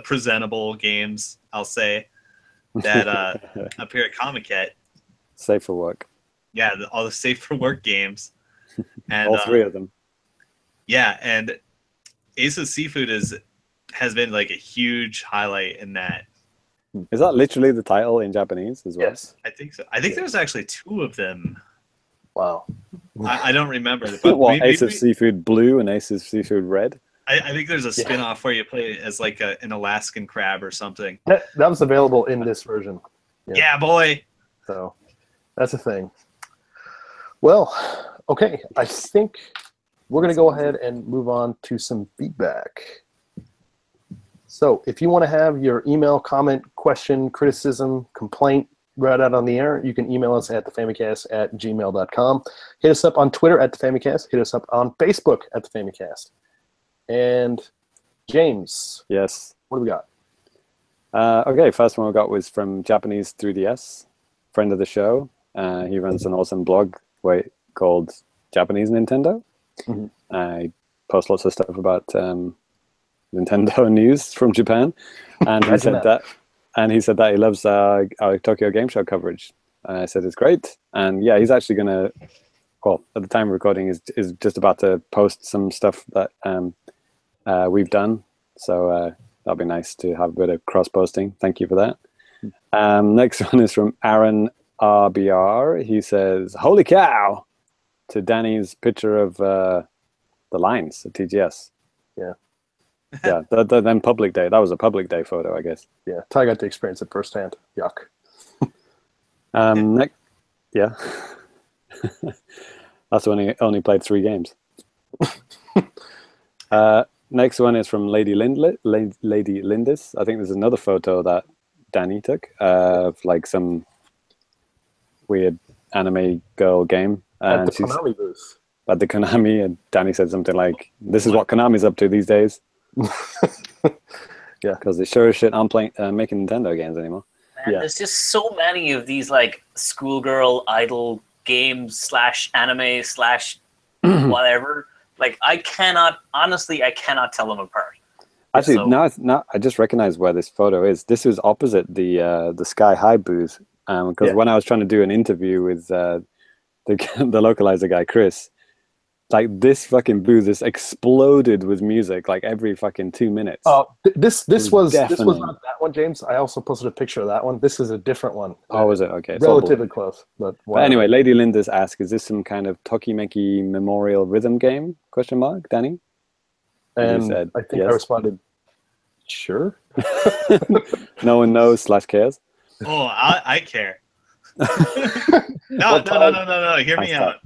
presentable games, I'll say, that appear at Comic-Con. Safe for work. Yeah, all the safe for work games. And all three of them. Yeah, and Ace of Seafood has been like a huge highlight in that. Is that literally the title in Japanese as well? Yes. I think so. I think there's actually 2 of them. Wow. I don't remember. But Well, Ace of Seafood Blue and Ace of Seafood Red? I think there's a spin-off where you play as like an Alaskan crab or something. That was available in this version. Yeah, boy. So that's a thing. Well, okay. I think we're going to go ahead and move on to some feedback. So if you want to have your email, comment, question, criticism, complaint read out on the air, you can email us at thefamicast@gmail.com. Hit us up on Twitter at thefamicast. Hit us up on Facebook at thefamicast. And James. Yes. What do we got? Okay, first one we got was from Japanese 3DS, friend of the show. He runs an awesome blog called Japanese Nintendo. Mm-hmm. I post lots of stuff about Nintendo news from Japan, and he said that he loves our Tokyo Game Show coverage. I said it's great, and yeah, he's actually gonna. Well, at the time of recording, is just about to post some stuff that we've done. So that'll be nice to have a bit of cross posting. Thank you for that. Next one is from Aaron RBR. He says, "Holy cow!" to Danny's picture of the lines at TGS. Yeah. Yeah, then public day. That was a public day photo, I guess. Yeah, Ty got to experience it firsthand. Yuck. Yeah. That's when he only played 3 games. Next one is from Lady Lindis. I think there's another photo that Danny took of like some weird anime girl game. At the Konami booth. At the Konami, and Danny said something like, "This is what Konami's up to these days." Yeah, because they sure as shit aren't making Nintendo games anymore. Man, there's just so many of these like schoolgirl idol games / anime / whatever. Like I cannot tell them apart. Actually, now I just recognize where this photo is. This is opposite the Sky High booth. Because when I was trying to do an interview with the localizer guy Chris, like this fucking booth just exploded with music like every fucking 2 minutes. Oh, this was not that one, James. I also posted a picture of that one. This is a different one. Oh, was it? Okay. It's relatively close. But anyway, Lady Linda's asked, is this some kind of Tokimeki Memorial rhythm game? Question mark, Danny? And said, I think yes. I responded, sure. No one knows / cares. Oh, I care. No. Hear me out.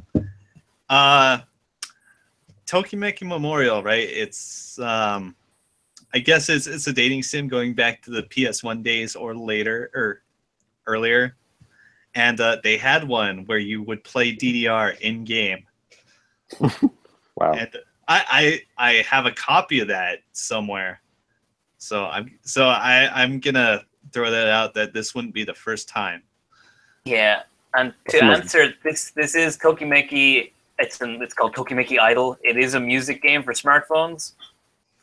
Tokimeki Memorial, right? It's I guess it's a dating sim going back to the PS1 days or later or earlier, and they had one where you would play DDR in game. Wow! And I have a copy of that somewhere, so I'm gonna throw that out that this wouldn't be the first time. Yeah, and to answer this is Tokimeki. It's called Tokimeki Idol. It is a music game for smartphones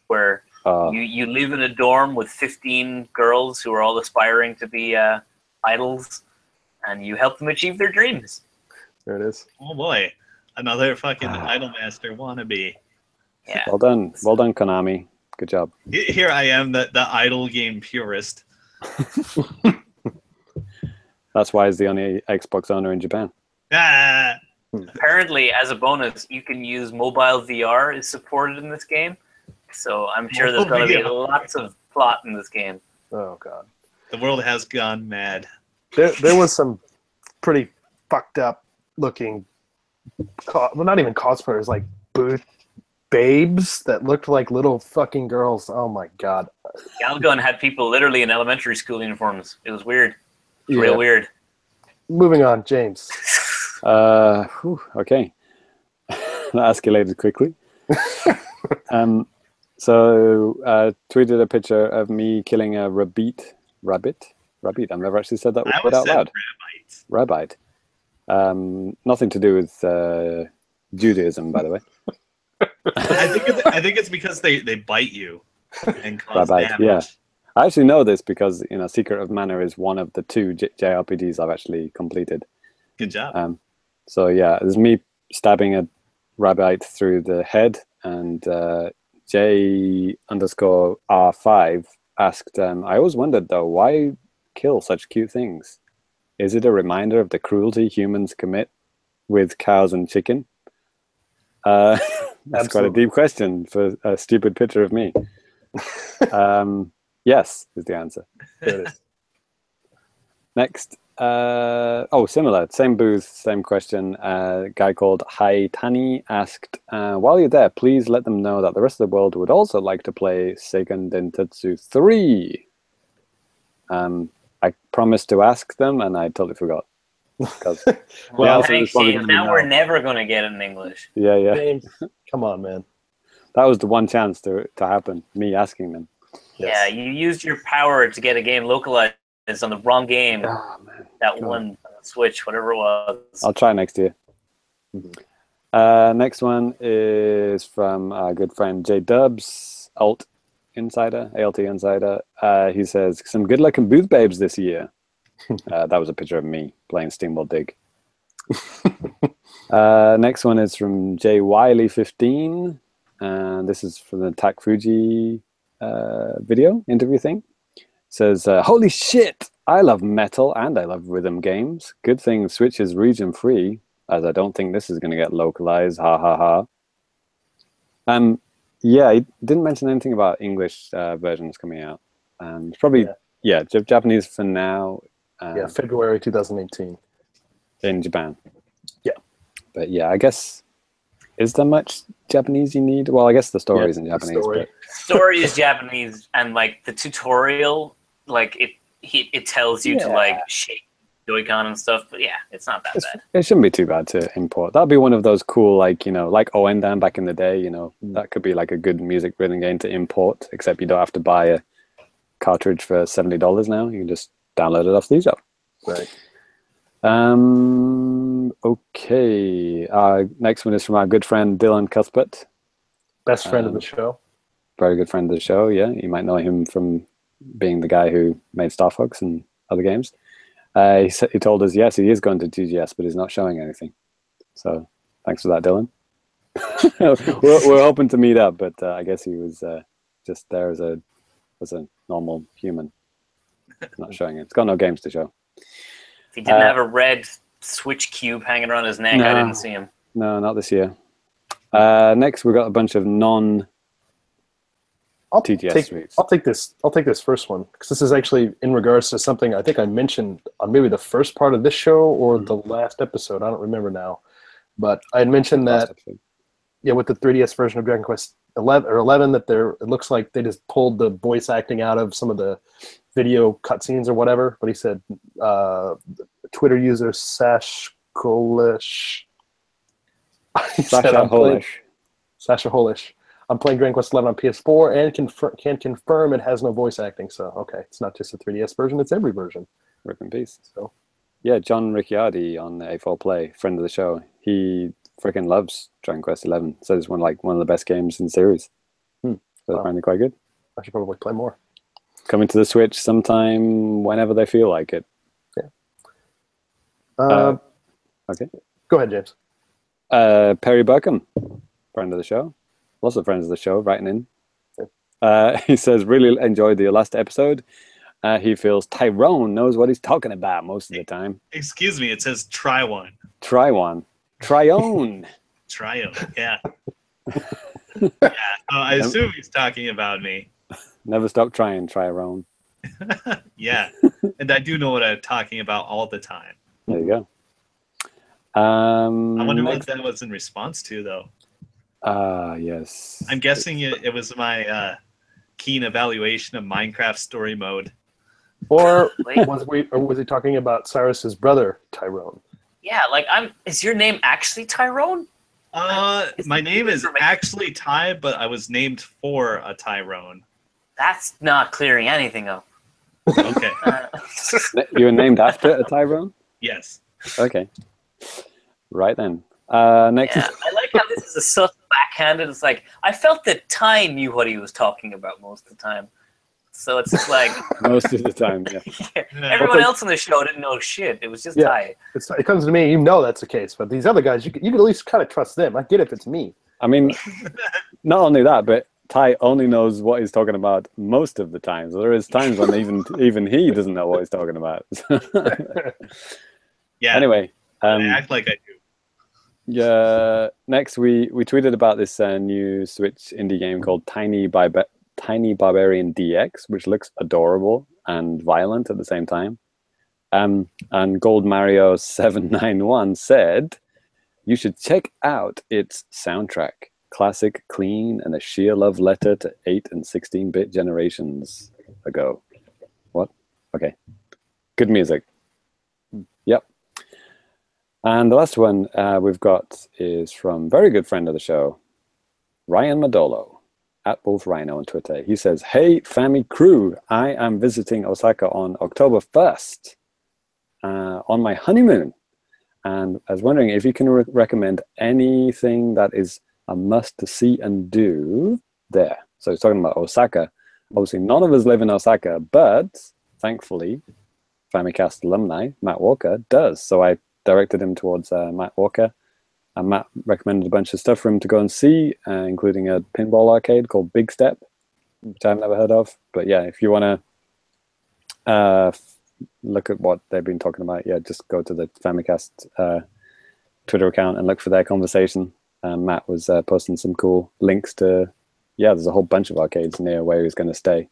where you live in a dorm with 15 girls who are all aspiring to be idols, and you help them achieve their dreams. There it is. Oh boy, another fucking idol master wannabe. Yeah. Well done, Konami. Good job. Here I am, the idol game purist. That's why he's the only Xbox owner in Japan. Apparently, as a bonus, you can use mobile VR is supported in this game. So I'm sure there's going to be lots of plot in this game. Oh, God. The world has gone mad. There was some pretty fucked up looking, well, not even cosplayers, like booth babes that looked like little fucking girls. Oh, my God. Galgun had people literally in elementary school uniforms. It was weird. Real weird. Moving on, James. Okay. That escalated quickly. So tweeted a picture of me killing a rabbit. I've never actually said that word out loud. Rabbit. Nothing to do with Judaism, by the way. I think it's because they bite you and cause Rabbi, damage. yeah. I actually know this because Secret of Mana is one of the 2 JRPGs I've actually completed. Good job. So yeah, there's me stabbing a rabbit through the head, and J_R5 asked, I always wondered though, why kill such cute things? Is it a reminder of the cruelty humans commit with cows and chicken? That's Absolutely. quite a deep question for a stupid picture of me. Yes, is the answer. There it is. Next. Similar. Same booth, same question. A guy called Haitani asked, while you're there, please let them know that the rest of the world would also like to play Seiken Densetsu 3. I promised to ask them, and I totally forgot. Well, thanks, James. Now we're never going to get it in English. Yeah. James, come on, man. That was the one chance to happen, me asking them. Yeah, you used your power to get a game localized on the wrong game. Oh, man. That one on the Switch, whatever it was. I'll try next year. Mm-hmm. Next one is from our good friend J Dubs, ALT Insider. He says, some good luck in booth babes this year. That was a picture of me playing Steamworld Dig. Next one is from J Wiley 15, and this is from the Tak Fuji video interview thing. Says, holy shit, I love metal and I love rhythm games. Good thing Switch is region free, as I don't think this is going to get localized. Ha ha ha. Yeah, he didn't mention anything about English versions coming out. Probably Japanese for now. February 2018 in Japan. Yeah, but yeah, I guess, is there much Japanese you need? Well, I guess the story is in Japanese. Story is Japanese, and like the tutorial, like it tells you to like shake Joy-Con and stuff. But yeah, it's not that bad. It shouldn't be too bad to import. That'd be one of those cool, like Oendan back in the day. That could be like a good music rhythm game to import. Except you don't have to buy a cartridge for $70 now. You can just download it off the eShop. Right. Okay. Next one is from our good friend Dylan Cuthbert. Best friend of the show. Very good friend of the show, yeah. You might know him from being the guy who made Star Fox and other games. He told us, yes, he is going to TGS, but he's not showing anything. So thanks for that, Dylan. we're hoping to meet up, but I guess he was just there as a normal human. Not showing it. It's got no games to show. If he didn't have a red Switch cube hanging around his neck, I didn't see him. No, not this year. Next, we've got a bunch of non-TGS streets. I'll take this first one, because this is actually in regards to something I think I mentioned on maybe the first part of this show or the last episode. I don't remember now. But I had mentioned that, with the 3DS version of Dragon Quest 11, that it looks like they just pulled the voice acting out of some of the video cutscenes or whatever. But he said, Twitter user Sasha Holish. Sasha Holish. I'm playing Dragon Quest 11 on PS4 and can confirm it has no voice acting. So, okay, it's not just a 3DS version, it's every version. Rip in peace. So, yeah, John Ricciardi on A4 Play, friend of the show, he freaking loves Dragon Quest 11. Says it's one of the best games in the series. So I find it quite good. I should probably play more. Coming to the Switch sometime whenever they feel like it. Yeah. Okay. Go ahead, James. Perry Burkham, friend of the show. Lots of friends of the show writing in. He says, really enjoyed the last episode. He feels Tyrone knows what he's talking about most of the time. Excuse me, it says try one. Tryone. Trione, yeah. Yeah, I assume he's talking about me. Never stop trying, Tyrone. Yeah, and I do know what I'm talking about all the time. There you go. I wonder what that was in response to, though. Yes. I'm guessing it was my keen evaluation of Minecraft story mode. Or was he talking about Cyrus's brother, Tyrone? Yeah, is your name actually Tyrone? My name is actually Ty, but I was named for a Tyrone. That's not clearing anything up. Okay. You were named after a Tyrone? Yes. Okay. Right then. Next. Yeah, I like how this is a subtle backhanded. It's like I felt that Ty knew what he was talking about most of the time. So it's just like most of the time, yeah. Everyone else on the show didn't know shit. It was just Ty. It comes to me, you know that's the case. But these other guys, you can at least kind of trust them. I get it if it's me. I mean, not only that, but Ty only knows what he's talking about most of the time. So there is times when even he doesn't know what he's talking about. Yeah. Anyway, I act like I do. Yeah. Next, we tweeted about this new Switch indie game called Tiny Barbarian DX, which looks adorable and violent at the same time. And Gold Mario 791 said, "You should check out its soundtrack. Classic, clean, and a sheer love letter to 8 and 16-bit generations ago." What? Okay. Good music. Yep. And the last one we've got is from very good friend of the show, Ryan Madolo, at Wolf Rhino on Twitter. He says, "Hey, Fami crew, I am visiting Osaka on October 1st on my honeymoon. And I was wondering if you can recommend anything that is a must to see and do there." So he's talking about Osaka. Obviously, none of us live in Osaka, but thankfully, Famicast alumni, Matt Walker, does. So I directed him towards Matt Walker. And Matt recommended a bunch of stuff for him to go and see, including a pinball arcade called Big Step, which I've never heard of. But yeah, if you want to look at what they've been talking about, yeah, just go to the Famicast Twitter account and look for their conversation. Matt was posting some cool links to, yeah, there's a whole bunch of arcades near where he's going to stay.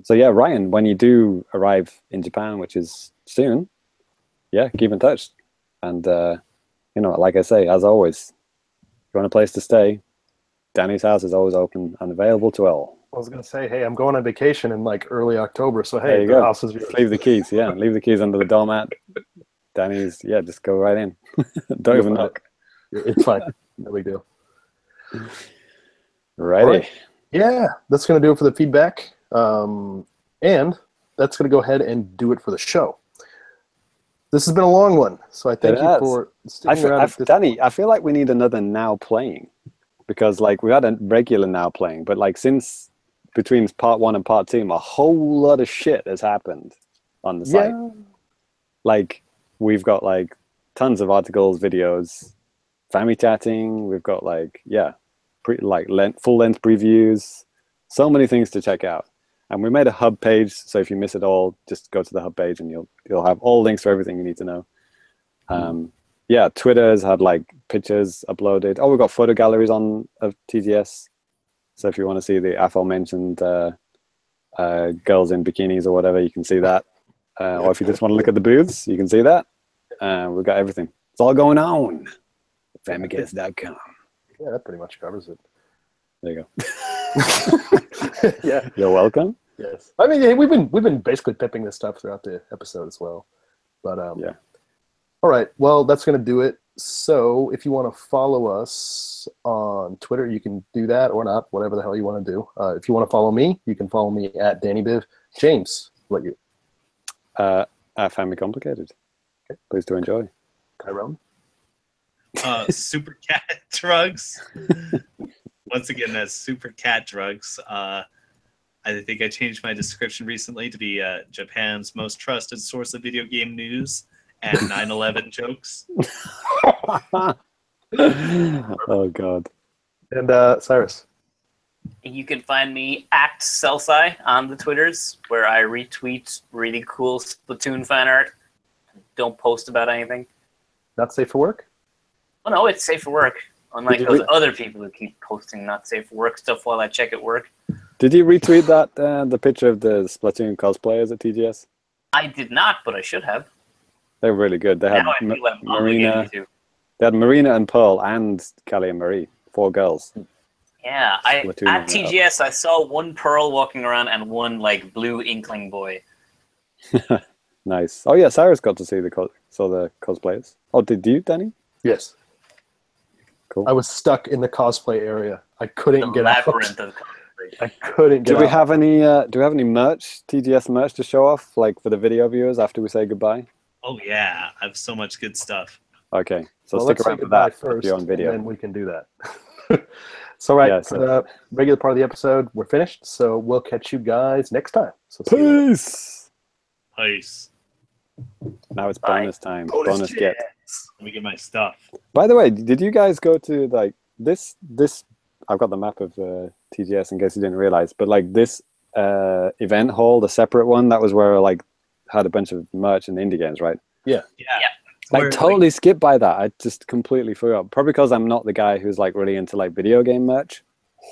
So yeah, Ryan, when you do arrive in Japan, which is soon, yeah, keep in touch. And, you know, like I say, as always, if you want a place to stay, Danny's house is always open and available to all. I was going to say, hey, I'm going on vacation in like early October, so hey, there you go. House is yours. Leave the keys, yeah. Leave the keys under the doormat. Danny's, yeah, just go right in. Don't even knock. It's fine. No big deal. Righty. Right. Yeah, that's going to do it for the feedback. And that's going to go ahead and do it for the show. This has been a long one, so I thank you for sticking around. Danny, I feel like we need another Now Playing, because like we had a regular Now Playing, but like since between part 1 and part 2, a whole lot of shit has happened on the site. Yeah. Like we've got like tons of articles, videos, family chatting. We've got like full length previews, so many things to check out. And we made a hub page, so if you miss it all, just go to the hub page and you'll have all links for everything you need to know. Yeah, Twitter's had like pictures uploaded. Oh, we've got photo galleries of TGS. So if you want to see the aforementioned girls in bikinis or whatever, you can see that. Or if you just want to look at the booths, you can see that. We've got everything. It's all going on. Famicast.com. Yeah, that pretty much covers it. There you go. Yeah, you're welcome. Yes, I mean, yeah, we've been basically pipping this stuff throughout the episode as well. But yeah. All right, well, that's gonna do it. So if you want to follow us on Twitter, you can do that or not, whatever the hell you want to do. If you want to follow me, you can follow me at DannyBiv. James, what you? At Family Complicated. Okay. Please do enjoy. Tyrone. Super Cat Drugs. Once again, that's Super Cat Drugs. I think I changed my description recently to be Japan's most trusted source of video game news and 9/11 jokes. Oh, God. And Cyrus. You can find me at Celsi on the Twitters, where I retweet really cool Splatoon fan art. Don't post about anything. Not safe for work? Oh, no, it's safe for work. Unlike those other people who keep posting not safe for work stuff while I check at work. Did you retweet that, the picture of the Splatoon cosplayers at TGS? I did not, but I should have. They were really good. They had Marina. They had Marina and Pearl and Callie and Marie, 4 girls. Yeah, at TGS I saw one Pearl walking around and one like blue Inkling boy. Nice. Oh yeah, Cyrus got to see the cosplayers. Oh, did you, Danny? Yes. Cool. I was stuck in the cosplay area. I couldn't get out. I couldn't get out. Do we have any merch, TGS merch to show off, like for the video viewers after we say goodbye? Oh yeah, I have so much good stuff. Okay, so Well, stick let's say around for goodbye that if first, you're on video. and then we can do that. So, right, Yeah, for the regular part of the episode, we're finished. So we'll catch you guys next time. So see you later. Peace. Peace. Now it's bonus time. Bonus chance. get. Let me get my stuff. By the way, did you guys go to like this? I've got the map of TGS in case you didn't realize, but like this event hall, the separate one, that was where like had a bunch of merch and indie games, right? Yeah. Like totally skipped by that. I just completely forgot. Probably because I'm not the guy who's like really into like video game merch.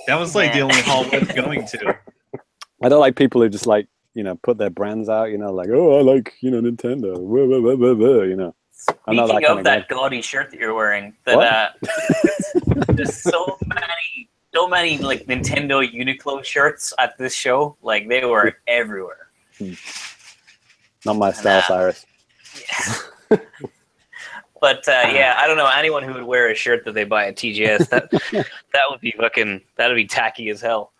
That was like the only hall worth going to. I don't like people who just like, put their brands out, like, oh, I like, Nintendo, blah, blah, blah, you know. I'm not Speaking that kind of that gaudy shirt that you're wearing, that there's so many like Nintendo Uniqlo shirts at this show. Like they were everywhere. Not my style, Cyrus. Yeah. But yeah, I don't know anyone who would wear a shirt that they buy at TGS. That would be that'd be tacky as hell.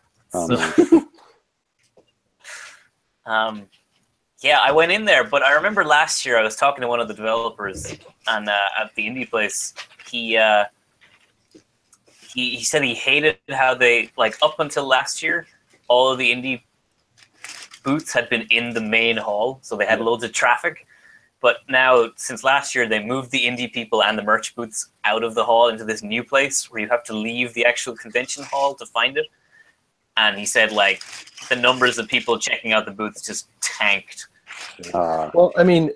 Yeah, I went in there, but I remember last year I was talking to one of the developers and at the indie place. He said he hated how they, like, up until last year, all of the indie booths had been in the main hall, so they had loads of traffic. But now, since last year, they moved the indie people and the merch booths out of the hall into this new place where you have to leave the actual convention hall to find it. And he said, like, the numbers of people checking out the booths just tanked. Well, I mean,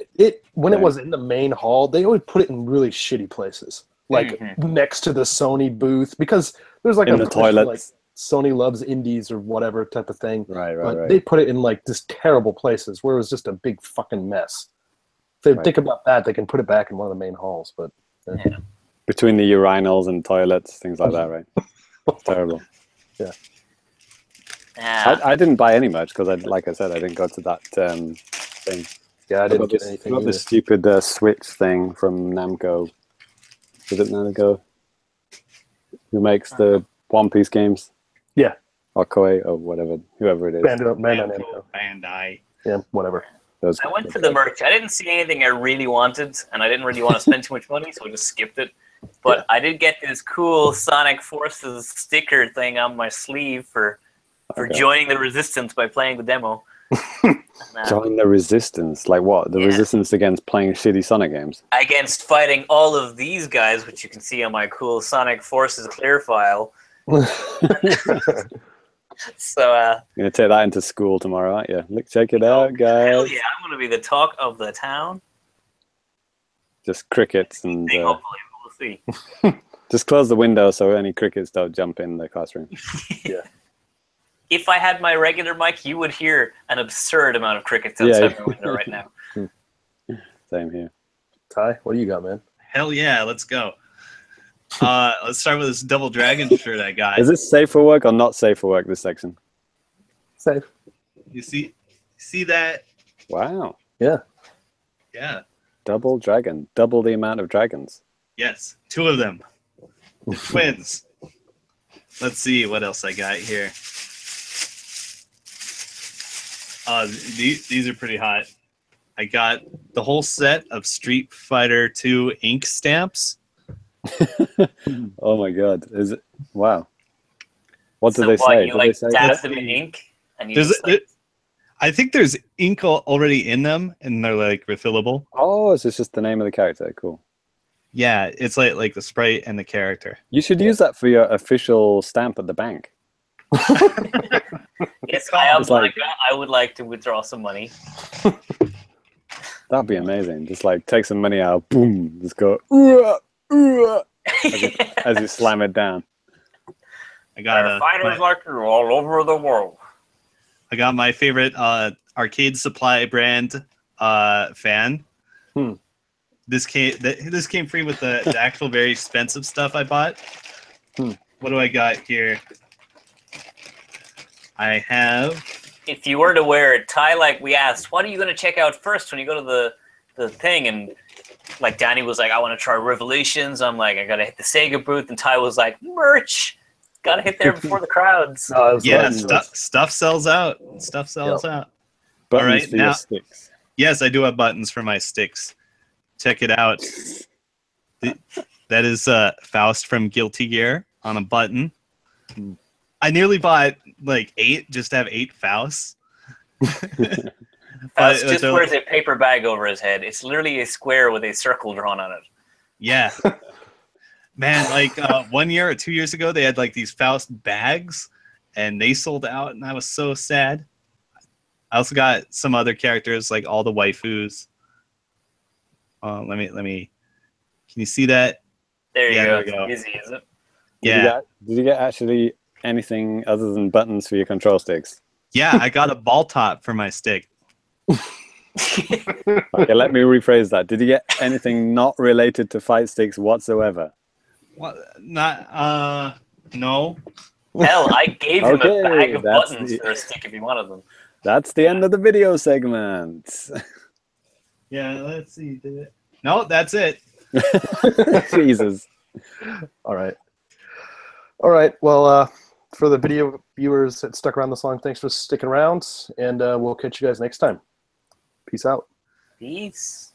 when it was in the main hall, they always put it in really shitty places, like next to the Sony booth, because there's like in the toilets. Like Sony loves indies or whatever type of thing. Right. They put it in like just terrible places where it was just a big fucking mess. If they think about that, they can put it back in one of the main halls. But between the urinals and toilets, things like that, right? It's terrible. Yeah. I didn't buy any merch because, like I said, I didn't go to that thing. Yeah, I didn't get anything. I got this stupid Switch thing from Namco. Is it Namco? Who makes the One Piece games? Yeah. Or Koei or whatever, whoever it is. Bandai. Yeah, whatever. I went for the merch. I didn't see anything I really wanted, and I didn't really want to spend too much money, so I just skipped it. But I did get this cool Sonic Forces sticker thing on my sleeve for joining the resistance by playing the demo. Join the resistance? Like what? The resistance against playing shitty Sonic games? Against fighting all of these guys, which you can see on my cool Sonic Forces clear file. So you're gonna take that into school tomorrow, aren't you? Look, check it out, guys. Hell yeah, I'm gonna be the talk of the town. Just crickets and hopefully we'll see. Just close the window so any crickets don't jump in the classroom. Yeah. If I had my regular mic, you would hear an absurd amount of crickets outside my window right now. Same here. Ty, what do you got, man? Hell yeah, let's go. Let's start with this Double Dragon shirt I got. Is this safe for work or not safe for work, this section? Safe. You see that? Wow. Yeah. Yeah. Double dragon. Double the amount of dragons. Yes. 2 of them. The twins. Let's see what else I got here. These are pretty hot. I got the whole set of Street Fighter 2 ink stamps. Oh my god. Is it? Wow. What do So they say? You do like they say dab them in ink? And you I think there's ink already in them, and they're like refillable. Oh, is this just the name of the character? Cool. Yeah, it's like the sprite and the character. You should use that for your official stamp at the bank. Yes, I would like to withdraw some money. That'd be amazing. Just like take some money out, boom, just go as you slam it down. I got fighters like you all over the world. I got my favorite arcade supply brand fan. This came free with the actual very expensive stuff I bought. What do I got here? I have. If you were to wear it, Ty, like we asked, what are you going to check out first when you go to the thing? And like Danny was like, I want to try Revelations. I'm like, I got to hit the Sega booth. And Ty was like, merch. Got to hit there before the crowds. Yeah, stuff sells out. Stuff sells out. Buttons all right, for now, your sticks. Yes, I do have buttons for my sticks. Check it out. That is Faust from Guilty Gear on a button. I nearly bought like 8 just to have 8 Fausts. Faust just wears a paper bag over his head. It's literally a square with a circle drawn on it. Yeah. Man, like 1 year or 2 years ago, they had like these Faust bags, and they sold out, and I was so sad. I also got some other characters, like all the waifus. Let me. Can you see that? There you go. There we go. It's easy, is it? Yeah. Did you get actually anything other than buttons for your control sticks? Yeah, I got a ball top for my stick. Okay, let me rephrase that. Did you get anything not related to fight sticks whatsoever? What? Not. No. Hell, I gave him a bag of that's buttons for a stick if he wanted them. That's the end of the video segment. Yeah, let's see. Did it? No, that's it. Jesus. All right. Well, for the video viewers that stuck around this long, thanks for sticking around, and we'll catch you guys next time. Peace out. Peace.